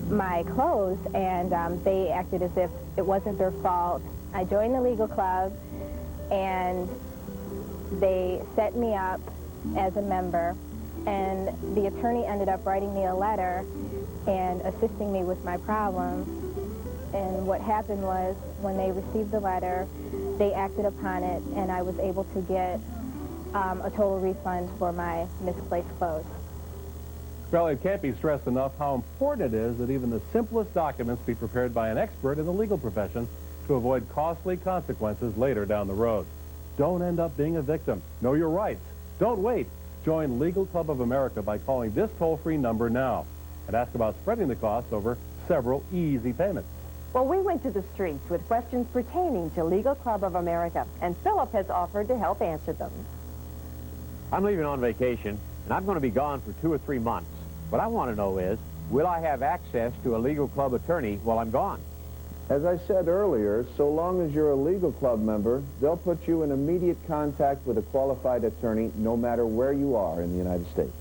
S10: my clothes, and they acted as if it wasn't their fault. I joined the legal club, and they set me up as a member, and the attorney ended up writing me a letter and assisting me with my problem. And what happened was, when they received the letter, they acted upon it, and I was able to get a total refund for my misplaced clothes.
S23: Well, it can't be stressed enough how important it is that even the simplest documents be prepared by an expert in the legal profession to avoid costly consequences later down the road. Don't end up being a victim. Know your rights. Don't wait. Join Legal Club of America by calling this toll-free number now and ask about spreading the costs over several easy payments.
S6: Well, we went to the streets with questions pertaining to Legal Club of America, and Philip has offered to help answer them.
S11: I'm leaving on vacation, and I'm going to be gone for 2 or 3 months. What I want to know is, will I have access to a legal club attorney while I'm gone?
S3: As I said earlier, so long as you're a legal club member, they'll put you in immediate contact with a qualified attorney no matter where you are in the United States.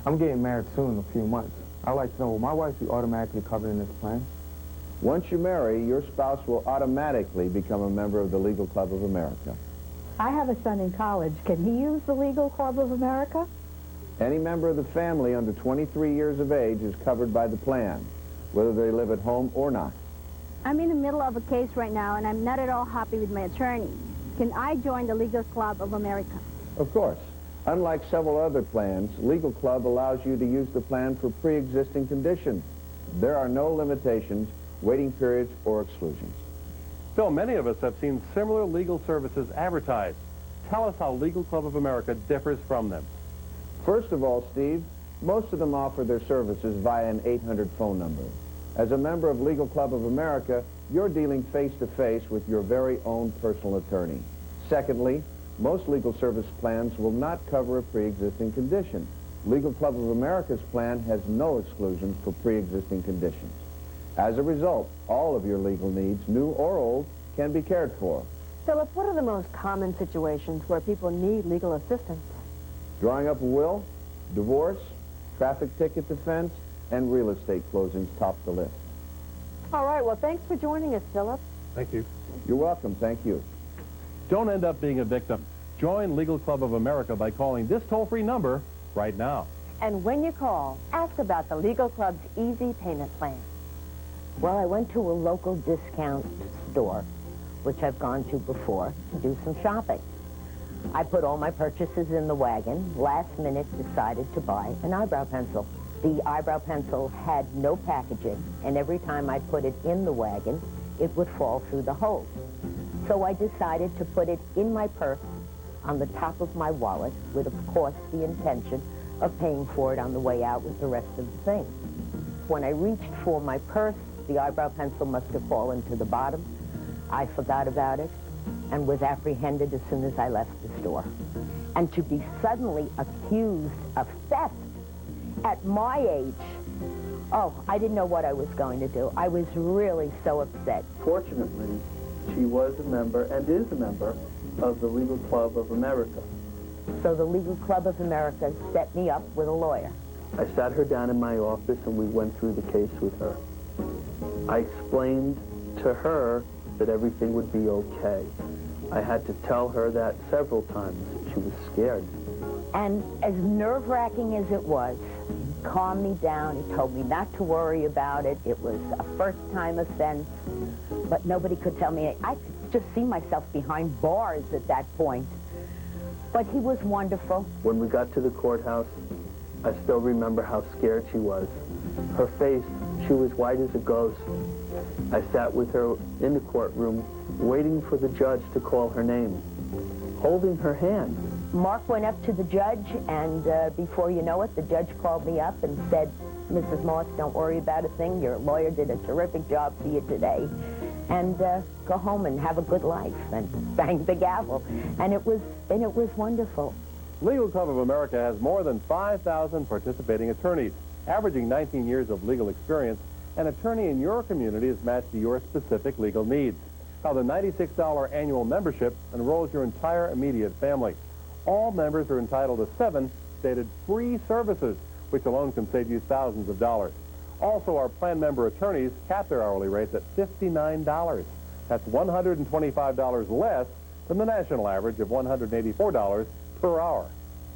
S12: I'm getting married soon in a few months. I'd like to know, will my wife be automatically covered in this plan?
S3: Once you marry, your spouse will automatically become a member of the Legal Club of America.
S13: I have a son in college. Can he use the Legal Club of America?
S3: Any member of the family under 23 years of age is covered by the plan, whether they live at home or not.
S4: I'm in the middle of a case right now, and I'm not at all happy with my attorney. Can I join the Legal Club of America?
S3: Of course. Unlike several other plans, Legal Club allows you to use the plan for pre-existing conditions. There are no limitations, waiting periods, or exclusions.
S23: Phil, many of us have seen similar legal services advertised. Tell us how Legal Club of America differs from them.
S3: First of all, Steve, most of them offer their services via an 800 phone number. As a member of Legal Club of America, you're dealing face-to-face with your very own personal attorney. Secondly, most legal service plans will not cover a pre-existing condition. Legal Club of America's plan has no exclusions for pre-existing conditions. As a result, all of your legal needs, new or old, can be cared for.
S6: Philip, what are the most common situations where people need legal assistance?
S3: Drawing up a will, divorce, traffic ticket defense, and real estate closings top the list.
S6: All right, well, thanks for joining us, Philip.
S23: Thank you.
S3: You're welcome. Thank you.
S23: Don't end up being a victim. Join Legal Club of America by calling this toll-free number right now.
S6: And when you call, ask about the Legal Club's easy payment plan.
S25: Well, I went to a local discount store, which I've gone to before, to do some shopping. I put all my purchases in the wagon. Last minute, decided to buy an eyebrow pencil. The eyebrow pencil had no packaging, and every time I put it in the wagon, it would fall through the holes. So I decided to put it in my purse on the top of my wallet with, of course, the intention of paying for it on the way out with the rest of the things. When I reached for my purse, the eyebrow pencil must have fallen to the bottom. I forgot about it and was apprehended as soon as I left the store. And to be suddenly accused of theft at my age, oh, I didn't know what I was going to do. I was really so upset.
S5: Fortunately, she was a member and is a member of the Legal Club of America.
S25: So the Legal Club of America set me up with a lawyer.
S5: I sat her down in my office and we went through the case with her. I explained to her that everything would be okay. I had to tell her that several times. She was scared.
S25: And as nerve-wracking as it was, he calmed me down. He told me not to worry about it. It was a first-time offense, but nobody could tell me. I could just see myself behind bars at that point. But he was wonderful.
S5: When we got to the courthouse, I still remember how scared she was. Her face, she was white as a ghost. I sat with her in the courtroom, waiting for the judge to call her name, holding her hand.
S25: Mark went up to the judge, and before you know it, the judge called me up and said, Mrs. Moss, don't worry about a thing. Your lawyer did a terrific job for you today. And go home and have a good life, and bang the gavel. And it was wonderful.
S23: Legal Club of America has more than 5,000 participating attorneys, averaging 19 years of legal experience. An attorney in your community is matched to your specific legal needs. Now, the $96 annual membership enrolls your entire immediate family. All members are entitled to 7 stated free services, which alone can save you thousands of dollars. Also, our plan member attorneys cap their hourly rates at $59. That's $125 less than the national average of $184 per hour.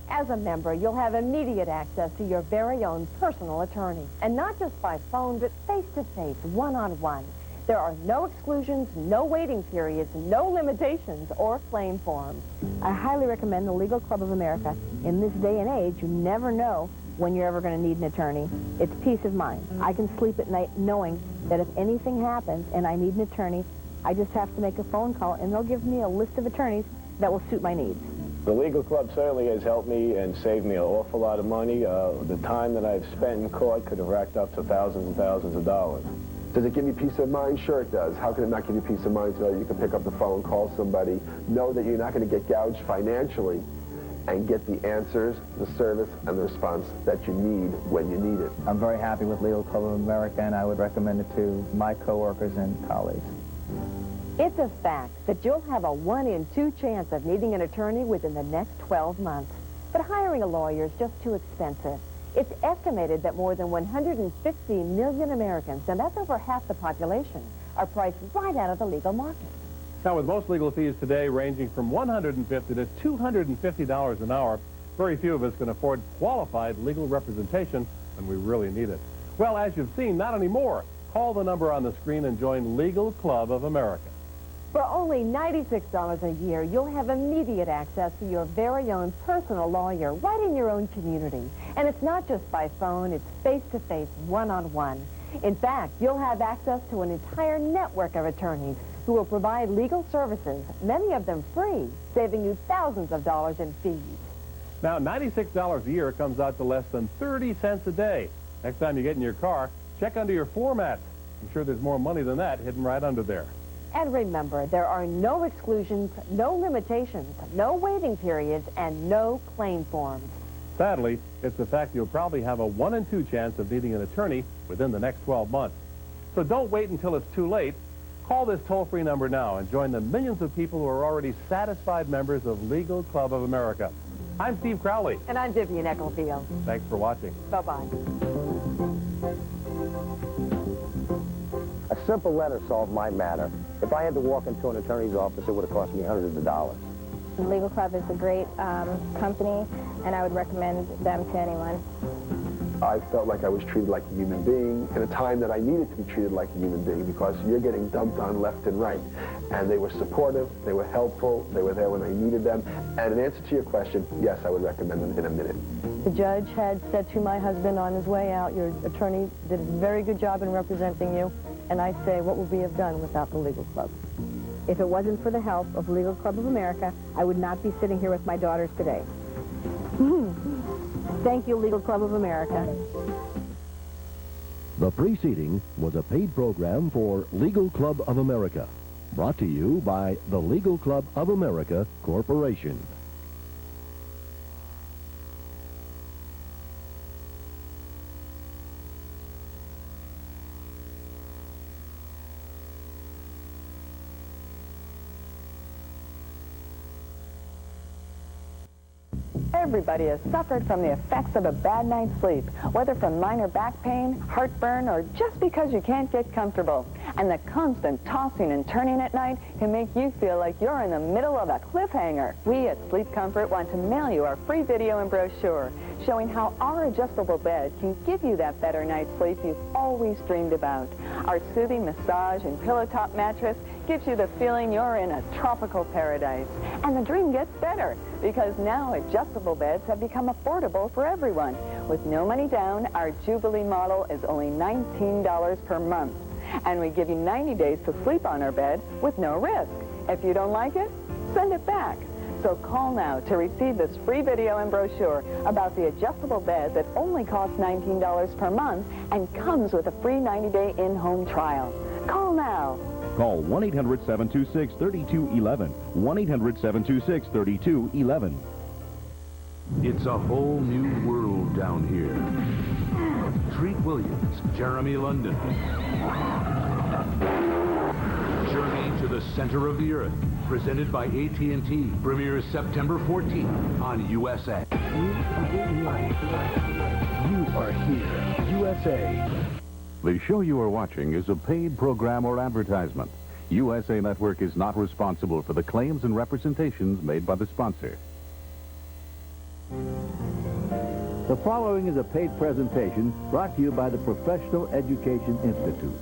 S6: As a member, you'll have immediate access to your very own personal attorney. And not just by phone, but face-to-face, one-on-one. There are no exclusions, no waiting periods, no limitations, or claim forms. I highly recommend the Legal Club of America. In this day and age, you never know when you're ever going to need an attorney. It's peace of mind. I can sleep at night knowing that if anything happens and I need an attorney, I just have to make a phone call, and they'll give me a list of attorneys that will suit my needs.
S24: The Legal Club certainly has helped me and saved me an awful lot of money. The time that I've spent in court could have racked up to thousands and thousands of dollars.
S1: Does it give you peace of mind? Sure it does. How can it not give you peace of mind so that you can pick up the phone, call somebody, know that you're not going to get gouged financially, and get the answers, the service, and the response that you need when you need it?
S5: I'm very happy with Legal Club of America, and I would recommend it to my coworkers and colleagues.
S6: It's a fact that you'll have a 1 in 2 chance of needing an attorney within the next 12 months. But hiring a lawyer is just too expensive. It's estimated that more than 150 million Americans, and that's over half the population, are priced right out of the legal market.
S23: Now, with most legal fees today ranging from $150 to $250 an hour, very few of us can afford qualified legal representation when we really need it. Well, as you've seen, not anymore. Call the number on the screen and join Legal Club of America.
S6: For only $96 a year, you'll have immediate access to your very own personal lawyer right in your own community. And it's not just by phone, it's face-to-face, one-on-one. In fact, you'll have access to an entire network of attorneys who will provide legal services, many of them free, saving you thousands of dollars in fees.
S23: Now, $96 a year comes out to less than 30 cents a day. Next time you get in your car, check under your floor mats. I'm sure there's more money than that hidden right under there.
S6: And remember, there are no exclusions, no limitations, no waiting periods, and no claim forms.
S23: Sadly, it's the fact you'll probably have a 1 in 2 chance of needing an attorney within the next 12 months. So don't wait until it's too late. Call this toll-free number now and join the millions of people who are already satisfied members of Legal Club of America. I'm Steve Crowley.
S6: And I'm Vivian Ecclesfield.
S23: Thanks for watching.
S6: Bye-bye.
S16: A simple letter solved my matter. If I had to walk into an attorney's office, it would have cost me hundreds of dollars.
S10: The Legal Club is a great company, and I would recommend them to anyone.
S1: I felt like I was treated like a human being in a time that I needed to be treated like a human being, because you're getting dumped on left and right. And they were supportive, they were helpful, they were there when I needed them. And in answer to your question, yes, I would recommend them in a minute.
S14: The judge had said to my husband on his way out, your attorney did a very good job in representing you. And I say, what would we have done without the Legal Club?
S4: If it wasn't for the help of Legal Club of America, I would not be sitting here with my daughters today. Thank you, Legal Club of America.
S21: The preceding was a paid program for Legal Club of America, brought to you by the Legal Club of America Corporation.
S18: Everybody has suffered from the effects of a bad night's sleep, whether from minor back pain, heartburn, or just because you can't get comfortable. And the constant tossing and turning at night can make you feel like you're in the middle of a cliffhanger. We at Sleep Comfort want to mail you our free video and brochure showing how our adjustable bed can give you that better night's sleep you've always dreamed about. Our soothing massage and pillow top mattress gives you the feeling you're in a tropical paradise. And the dream gets better, because now adjustable beds have become affordable for everyone. With no money down, our Jubilee model is only $19 per month. And we give you 90 days to sleep on our bed with no risk. If you don't like it, send it back. So call now to receive this free video and brochure about the adjustable bed that only costs $19 per month and comes with a free 90-day in-home trial. Call now.
S2: Call 1-800-726-3211. 1-800-726-3211. It's a whole new world down here. Treat Williams, Jeremy London. Journey to the Center of the Earth, presented by AT&T, premieres September 14th on USA.
S21: You are here, USA.
S2: The show you are watching is a paid program or advertisement. USA Network is not responsible for the claims and representations made by the sponsor.
S7: The following is a paid presentation brought to you by the Professional Education Institute.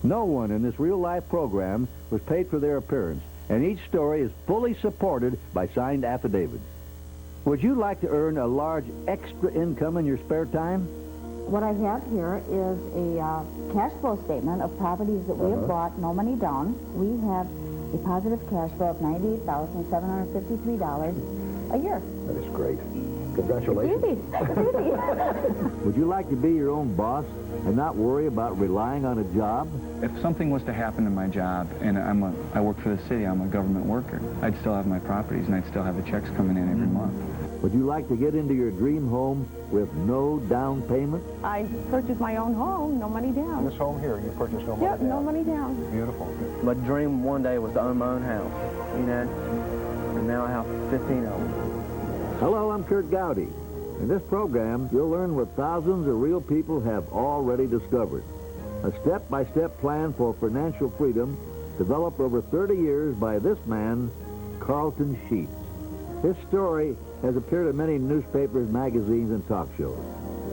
S7: No one in this real-life program was paid for their appearance, and each story is fully supported by signed affidavits. Would you like to earn a large extra income in your spare time?
S4: What I have here is a cash flow statement of properties that we have bought, no money down. We have a positive cash flow of $98,753 a year.
S21: That is great. Congratulations.
S4: It's easy.
S7: Would you like to be your own boss and not worry about relying on a job?
S12: If something was to happen to my job, and I work for the city, I'm a government worker, I'd still have my properties and I'd still have the checks coming in every month.
S7: Would you like to get into your dream home with no down payment?
S15: I purchased my own home, no money down.
S8: This home here, you purchased no money
S15: Yep,
S8: down?
S15: no money down.
S8: Beautiful.
S5: My dream one day was to own my own house, you know, and now I have 15 of them.
S7: Hello, I'm Kurt Gowdy. In this program, you'll learn what thousands of real people have already discovered. A step-by-step plan for financial freedom developed over 30 years by this man, Carlton Sheets. His story has appeared in many newspapers, magazines, and talk shows.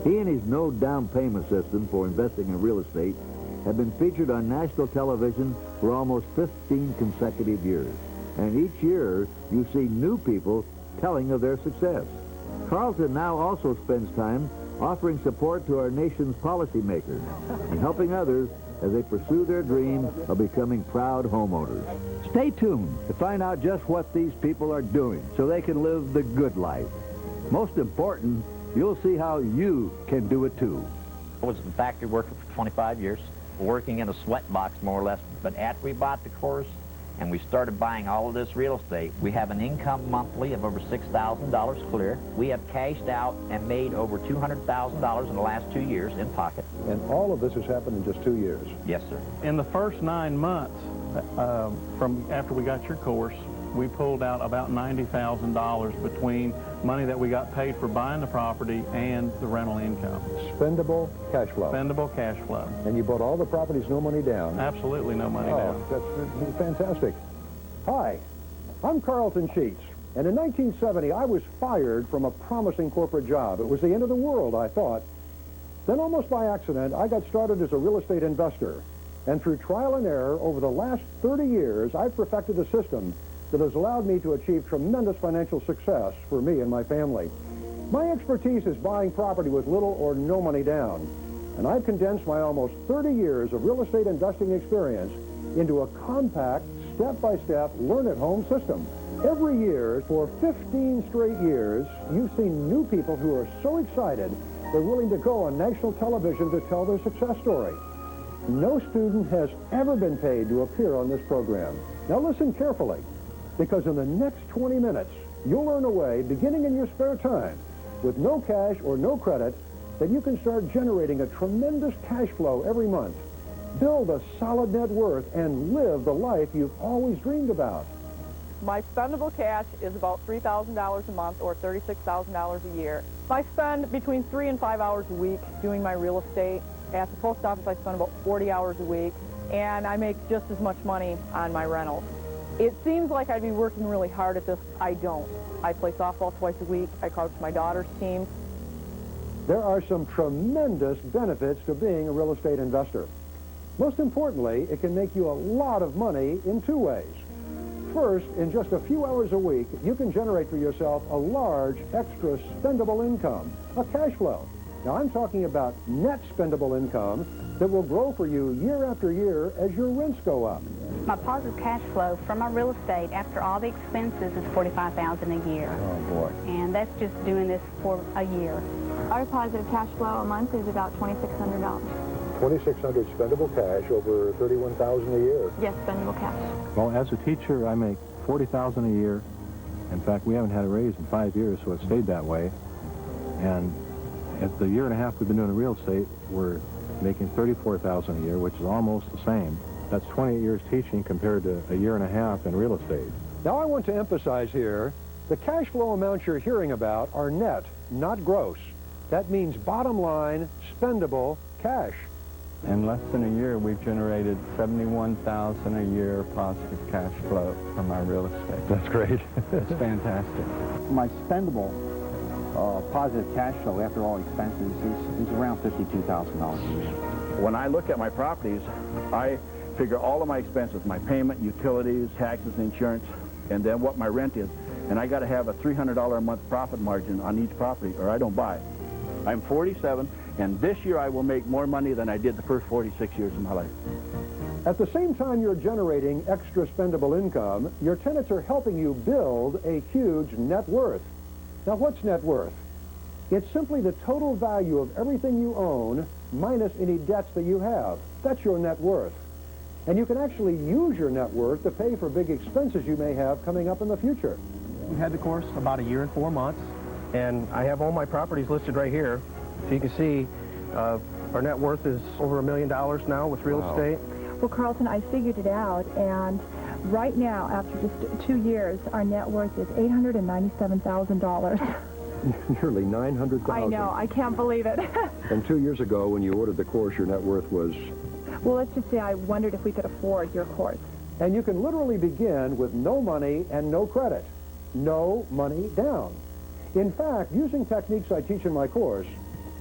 S7: He and his no down payment system for investing in real estate have been featured on national television for almost 15 consecutive years. And each year, you see new people telling of their success. Carlton now also spends time offering support to our nation's policymakers and helping others as they pursue their dream of becoming proud homeowners. Stay tuned to find out just what these people are doing so they can live the good life. Most important, you'll see how you can do it too.
S19: I was a factory worker for 25 years, working in a sweat box more or less, but after we bought the course and we started buying all of this real estate, we have an income monthly of over $6,000 clear. We have cashed out and made over $200,000 in the last 2 years in pocket.
S20: And all of this has happened in just 2 years?
S19: Yes, sir.
S9: In the first 9 months from after we got your course, we pulled out about $90,000 between money that we got paid for buying the property and the rental income.
S20: Spendable cash flow.
S9: Spendable cash flow.
S20: And you bought all the properties, no money down?
S9: Absolutely no money down.
S20: That's fantastic. Hi, I'm Carlton Sheets. And in 1970, I was fired from a promising corporate job. It was the end of the world, I thought. Then almost by accident, I got started as a real estate investor. And through trial and error, over the last 30 years, I've perfected a system that has allowed me to achieve tremendous financial success for me and my family. My expertise is buying property with little or no money down, and I've condensed my almost 30 years of real estate investing experience into a compact, step-by-step, learn-at-home system. Every year, for 15 straight years, you've seen new people who are so excited they're willing to go on national television to tell their success story. No student has ever been paid to appear on this program. Now listen carefully, because in the next 20 minutes, you'll learn a way, beginning in your spare time, with no cash or no credit, that you can start generating a tremendous cash flow every month, build a solid net worth, and live the life you've always dreamed about.
S15: My spendable cash is about $3,000 a month or $36,000 a year. I spend between 3 and 5 hours a week doing my real estate. At the post office, I spend about 40 hours a week, and I make just as much money on my rentals. It seems like I'd be working really hard at this. I don't. I play softball twice a week. I coach my daughter's team.
S20: There are some tremendous benefits to being a real estate investor. Most importantly, it can make you a lot of money in 2 ways. First, in just a few hours a week, you can generate for yourself a large, extra spendable income, a cash flow. Now, I'm talking about net spendable income that will grow for you year after year as your rents go up.
S22: My positive cash flow from my real estate after all the expenses is $45,000 a year.
S20: Oh, boy.
S22: And that's just doing this for a year.
S10: Our positive cash flow a month is about $2,600.
S20: $2,600 spendable cash over $31,000 a year.
S10: Yes, spendable cash.
S9: Well, as a teacher, I make $40,000 a year,
S20: In fact, we haven't had a raise in 5 years, so it stayed that way. And at the year and a half we've been doing real estate, we're making $34,000 a year, which is almost the same. That's 28 years teaching compared to a year and a half in real estate. Now I want to emphasize here, the cash flow amounts you're hearing about are net, not gross. That means bottom line, spendable cash.
S5: In less than a year, we've generated $71,000 a year positive cash flow from our real estate.
S20: That's great.
S5: It's fantastic.
S3: My spendable positive cash flow after all expenses is around $52,000 a year.
S11: When I look at my properties, I figure all of my expenses, my payment, utilities, taxes, insurance, and then what my rent is. And I got to have a $300 a month profit margin on each property or I don't buy it. I'm 47, and this year I will make more money than I did the first 46 years of my life.
S20: At the same time you're generating extra spendable income, your tenants are helping you build a huge net worth. Now, what's net worth? It's simply the total value of everything you own minus any debts that you have. That's your net worth. And you can actually use your net worth to pay for big expenses you may have coming up in the future.
S13: We've had the course about a year and 4 months, and I have all my properties listed right here. So you can see our net worth is over $1 million now with real estate.
S17: Well, Carlton, I figured it out, and right now, after just 2 years, our net worth is $897,000.
S20: Nearly $900,000.
S17: I know, I can't believe it.
S20: And 2 years ago, when you ordered the course, your net worth was?
S17: Well, let's just say I wondered if we could afford your course.
S20: And you can literally begin with no money and no credit. No money down. In fact, using techniques I teach in my course,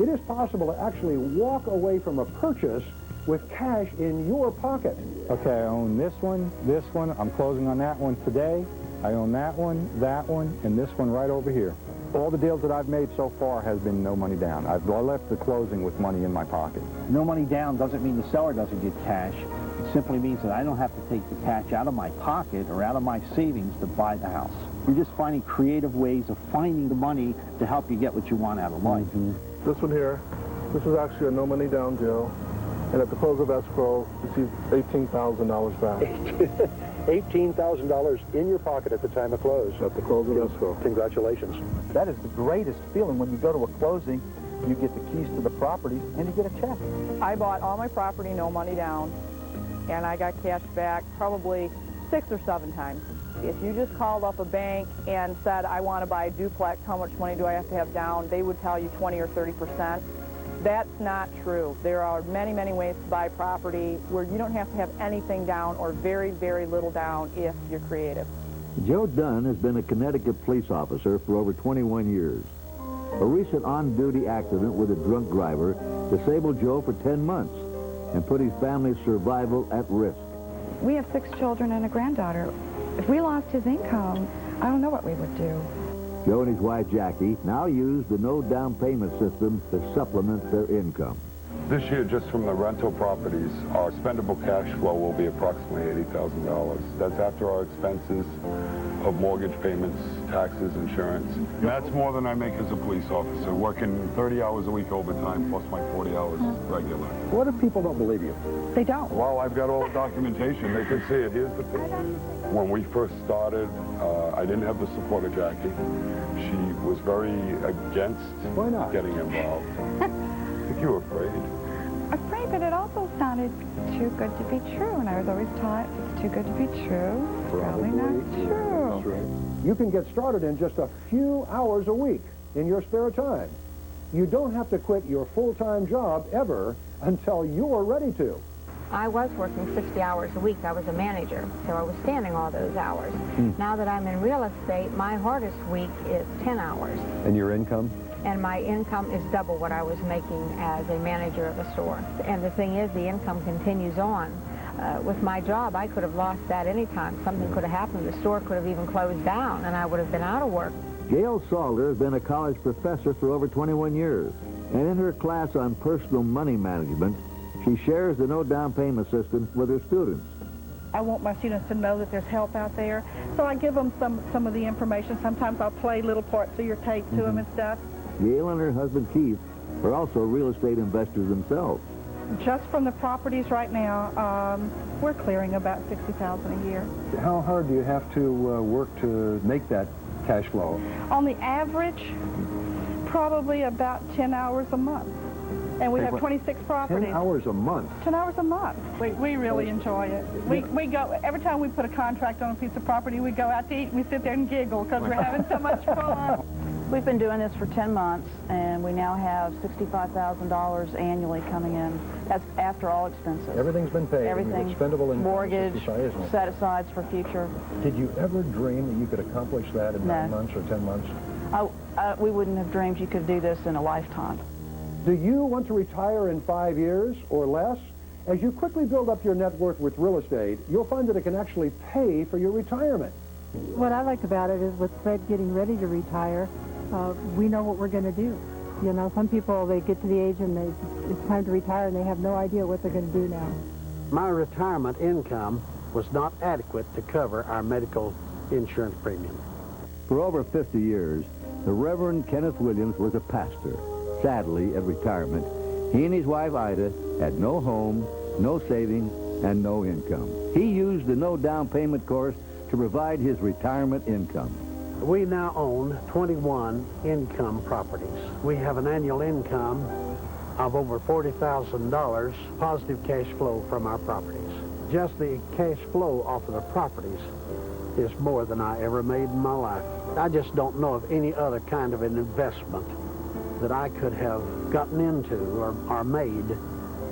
S20: it is possible to actually walk away from a purchase with cash in your pocket.
S25: Okay, I own this one, I'm closing on that one today. I own that one, and this one right over here. All the deals that I've made so far has been no money down. I left the closing with money in my pocket.
S3: No money down doesn't mean the seller doesn't get cash. It simply means that I don't have to take the cash out of my pocket or out of my savings to buy the house. You're just finding creative ways of finding the money to help you get what you want out of life.
S26: This one here, this is actually a no money down deal. And at the close of escrow, received $18,000 back.
S20: $18,000 in your pocket at the time of close.
S26: At the close of escrow.
S20: Congratulations.
S3: That is the greatest feeling when you go to a closing, you get the keys to the property, and you get a check.
S15: I bought all my property, no money down, and I got cash back probably 6 or 7 times. If you just called up a bank and said, I want to buy a duplex, how much money do I have to have down? They would tell you 20 or 30%. That's not true. There are many, many ways to buy property where you don't have to have anything down or very, very little down if you're creative.
S7: Joe Dunn has been a Connecticut police officer for over 21 years. A recent on-duty accident with a drunk driver disabled Joe for 10 months and put his family's survival at risk.
S27: We have 6 children and a granddaughter. If we lost his income, I don't know what we would do.
S7: Joe and his wife, Jackie, now use the no-down payment system to supplement their income.
S28: This year, just from the rental properties, our spendable cash flow will be approximately $80,000. That's after our expenses of mortgage payments, taxes, insurance. That's more than I make as a police officer, working 30 hours a week overtime, plus my 40 hours regular.
S20: What if people don't believe you?
S27: They don't.
S28: Well, I've got all the documentation. They can see it. Here's the picture. When we first started, I didn't have the support of Jackie. She was very against getting involved. I think you were afraid.
S27: Afraid, but it also sounded too good to be true, and I was always taught it's too good to be true. Probably not true.
S20: That's right. You can get started in just a few hours a week in your spare time. You don't have to quit your full-time job ever until you're ready to.
S29: I was working 60 hours a week. I was a manager, so I was standing all those hours. Now that I'm in real estate, my hardest week is 10 hours.
S20: And your income?
S29: And my income is double what I was making as a manager of a store. And the thing is, the income continues on. With my job, I could have lost that anytime. Something could have happened. The store could have even closed down, and I would have been out of work.
S7: Gail Salter has been a college professor for over 21 years. And in her class on personal money management, she shares the no-down payment system with her students.
S30: I want my students to know that there's help out there, so I give them some of the information. Sometimes I'll play little parts of your tape to them and stuff.
S7: Gail and her husband Keith are also real estate investors themselves.
S30: Just from the properties right now, we're clearing about $60,000 a year.
S20: How hard do you have to work to make that cash flow?
S30: On the average, probably about 10 hours a month. And we have 26 properties.
S20: 10 hours a month?
S30: 10 hours a month. We really enjoy it. We go, every time we put a contract on a piece of property, we go out to eat and we sit there and giggle because we're having so much fun.
S1: We've been doing this for 10 months, and we now have $65,000 annually coming in. That's after all expenses.
S20: Everything's been paid.
S1: Everything.
S20: Expendable income.
S1: Mortgage,
S20: 65, isn't it?
S1: set-asides for future.
S20: Did you ever dream that you could accomplish that in 9 months or 10 months?
S1: We wouldn't have dreamed you could do this in a lifetime.
S20: Do you want to retire in 5 years or less? As you quickly build up your net worth with real estate, you'll find that it can actually pay for your retirement.
S2: What I like about it is with Fred getting ready to retire, we know what we're going to do. You know, some people, they get to the age and it's time to retire and they have no idea what they're going to do now.
S4: My retirement income was not adequate to cover our medical insurance premium.
S7: For over 50 years, the Reverend Kenneth Williams was a pastor. Sadly, at retirement, he and his wife Ida had no home, no savings, and no income. He used the no down payment course to provide his retirement income.
S4: We now own 21 income properties. We have an annual income of over $40,000 positive cash flow from our properties. Just the cash flow off of the properties is more than I ever made in my life. I just don't know of any other kind of an investment that I could have gotten into or made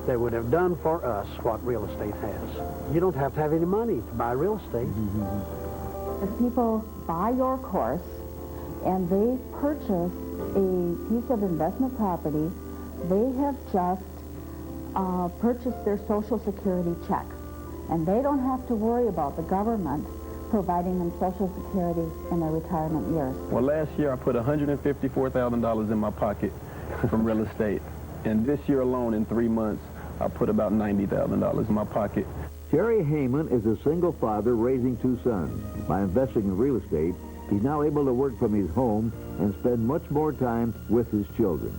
S4: that would have done for us what real estate has. You don't have to have any money to buy real estate.
S6: If people buy your course and they purchase a piece of investment property, they have just purchased their Social Security check. And they don't have to worry about the government providing them Social Security in their retirement years.
S14: Well, last year I put $154,000 in my pocket from real estate. And this year alone, in 3 months, I put about $90,000 in my pocket.
S7: Jerry Heyman is a single father raising 2 sons. By investing in real estate, he's now able to work from his home and spend much more time with his children.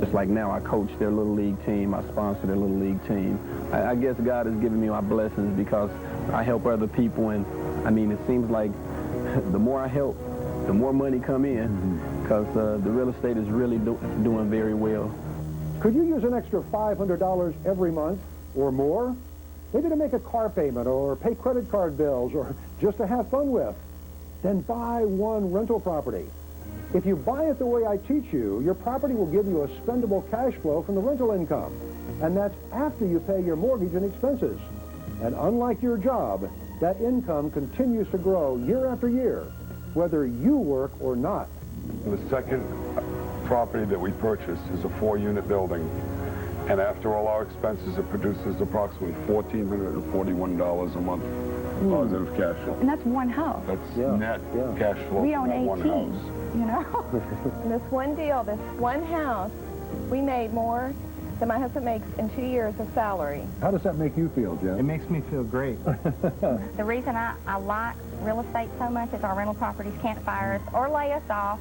S14: Just like now, I coach their little league team. I sponsor their little league team. I guess God has given me my blessings because I help other people. And, I mean, it seems like the more I help, the more money come in because the real estate is really doing very well.
S20: Could you use an extra $500 every month or more? Maybe to make a car payment or pay credit card bills or just to have fun with. Then buy one rental property. If you buy it the way I teach you, your property will give you a spendable cash flow from the rental income. And that's after you pay your mortgage and expenses. And unlike your job, that income continues to grow year after year, whether you work or not.
S28: The second property that we purchased is a 4-unit building. And after all our expenses, it produces approximately $1,441 a month positive cash flow.
S27: And that's one house.
S28: That's net cash flow.
S27: We
S28: from
S27: own
S28: that
S27: 18,
S28: one house.
S27: you know?
S10: In this one deal, this one house, we made more than my husband makes in 2 years of salary.
S20: How does that make you feel, Jen?
S13: It makes me feel great.
S22: The reason I like real estate so much is our rental properties can't fire us or lay us off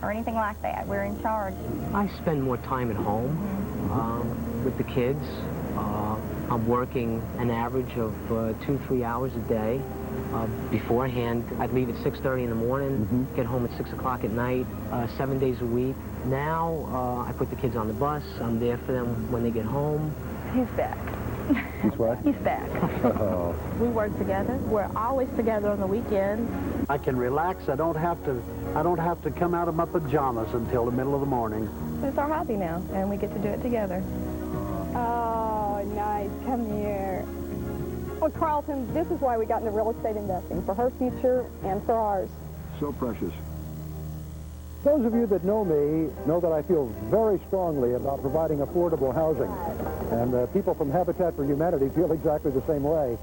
S22: or anything like that. We're in charge.
S16: I spend more time at home with the kids. I'm working an average of 2-3 hours a day. Beforehand, I'd leave at 6:30 in the morning, get home at 6 o'clock at night, 7 days a week. Now, I put the kids on the bus. I'm there for them when they get home.
S10: He's back.
S20: He's what?
S10: He's back. We work together. We're always together on the weekends.
S4: I can relax. I don't have to come out of my pajamas until the middle of the morning.
S10: It's our hobby now, and we get to do it together.
S30: Oh, nice. Come here. Well, Carlton, this is why we got into real estate investing, for her future and for ours.
S20: So precious. Those of you that know me know that I feel very strongly about providing affordable housing. And people from Habitat for Humanity feel exactly the same way.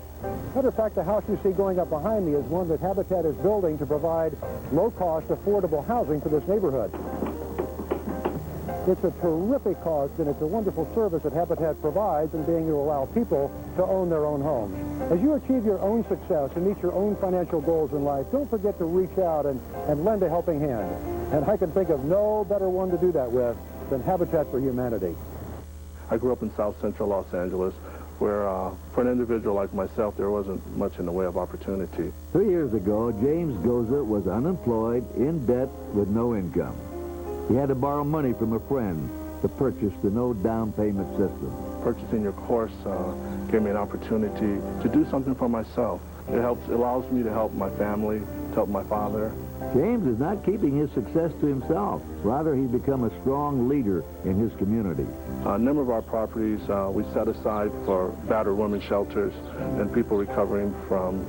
S20: Matter of fact, the house you see going up behind me is one that Habitat is building to provide low-cost, affordable housing for this neighborhood. It's a terrific cause, and it's a wonderful service that Habitat provides in being able to allow people to own their own homes. As you achieve your own success and meet your own financial goals in life, don't forget to reach out and lend a helping hand. And I can think of no better one to do that with than Habitat for Humanity.
S26: I grew up in South Central Los Angeles. where for an individual like myself, there wasn't much in the way of opportunity.
S7: 3 years ago, James Goza was unemployed, in debt, with no income. He had to borrow money from a friend to purchase the no down payment system.
S26: Purchasing your course gave me an opportunity to do something for myself. It allows me to help my family, to help my father.
S7: James is not keeping his success to himself. Rather, he's become a strong leader in his community.
S26: A number of our properties we set aside for battered women's shelters and people recovering from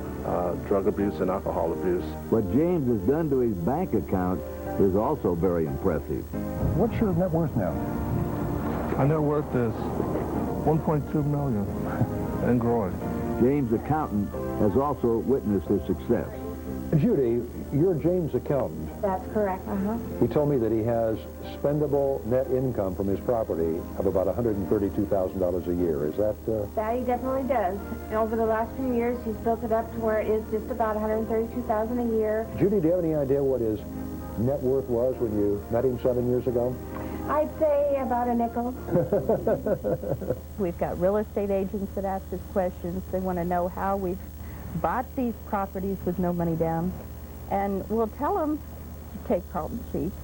S26: drug abuse and alcohol abuse.
S7: What James has done to his bank account is also very impressive.
S20: What's your net worth now?
S26: My net worth is $1.2 million and growing.
S7: James' accountant has also witnessed his success.
S20: Judy, you're James' accountant.
S22: That's correct.
S20: He told me that he has spendable net income from his property of about $132,000 a year. Is that...
S22: That he definitely does. Over the last few years, he's built it up to where it is just about $132,000 a year.
S20: Judy, do you have any idea what his net worth was when you met him 7 years ago?
S22: I'd say about a nickel.
S5: We've got real estate agents that ask us questions. They want to know how we've bought these properties with no money down. And we'll tell them to take Carlton Sheets'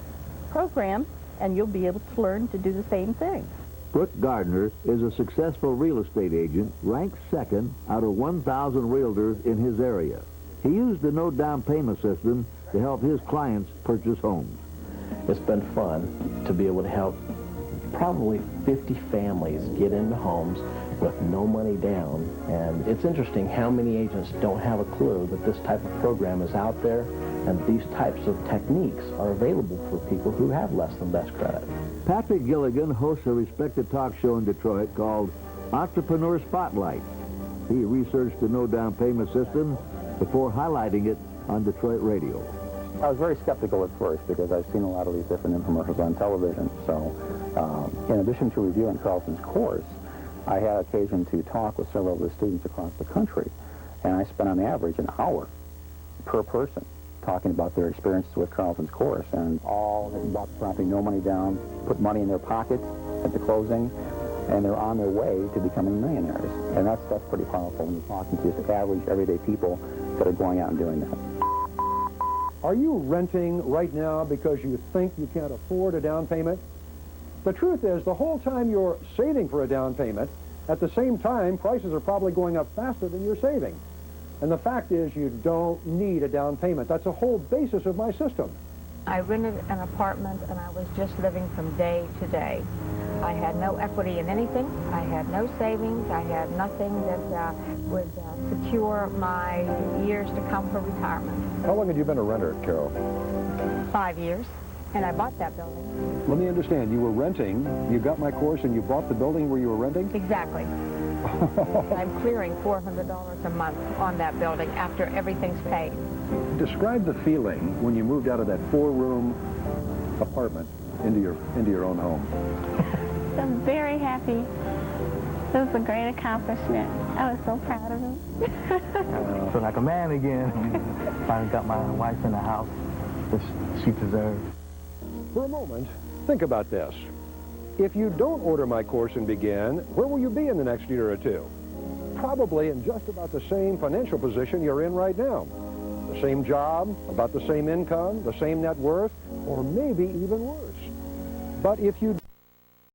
S5: program, and you'll be able to learn to do the same thing.
S7: Brooke Gardner is a successful real estate agent, ranked second out of 1,000 realtors in his area. He used the no down payment system to help his clients purchase homes.
S8: It's been fun to be able to help probably 50 families get into homes with no money down. And it's interesting how many agents don't have a clue that this type of program is out there and these types of techniques are available for people who have less than best credit.
S7: Patrick Gilligan hosts a respected talk show in Detroit called Entrepreneur Spotlight. He researched the no down payment system before highlighting it on Detroit radio.
S9: I was very skeptical at first because I've seen a lot of these different infomercials on television. So in addition to reviewing Carlton's course, I had occasion to talk with several of the students across the country. And I spent on average an hour per person talking about their experiences with Carlton's course. And all had bought the property, no money down, put money in their pockets at the closing, and they're on their way to becoming millionaires. And that's pretty powerful when you're talking to just average, everyday people that are going out and doing that.
S20: Are you renting right now because you think you can't afford a down payment? The truth is, the whole time you're saving for a down payment, at the same time, prices are probably going up faster than you're saving. And the fact is, you don't need a down payment. That's the whole basis of my system.
S29: I rented an apartment and I was just living from day to day. I had no equity in anything. I had no savings. I had nothing that would secure my years to come for retirement.
S20: How long had you been a renter, Carol?
S29: 5 years, and I bought that building.
S20: Let me understand. You were renting, you got my course, and you bought the building where you were renting?
S29: Exactly. I'm clearing $400 a month on that building after everything's paid.
S20: Describe the feeling when you moved out of that 4-room apartment into your own home.
S22: I'm very happy. It was a great accomplishment. I was so proud of him.
S11: Feel like a man again. Finally got my wife in the house that she deserves.
S20: For a moment, think about this. If you don't order my course and begin, where will you be in the next year or two? Probably in just about the same financial position you're in right now. The same job, about the same income, the same net worth, or maybe even worse. But if you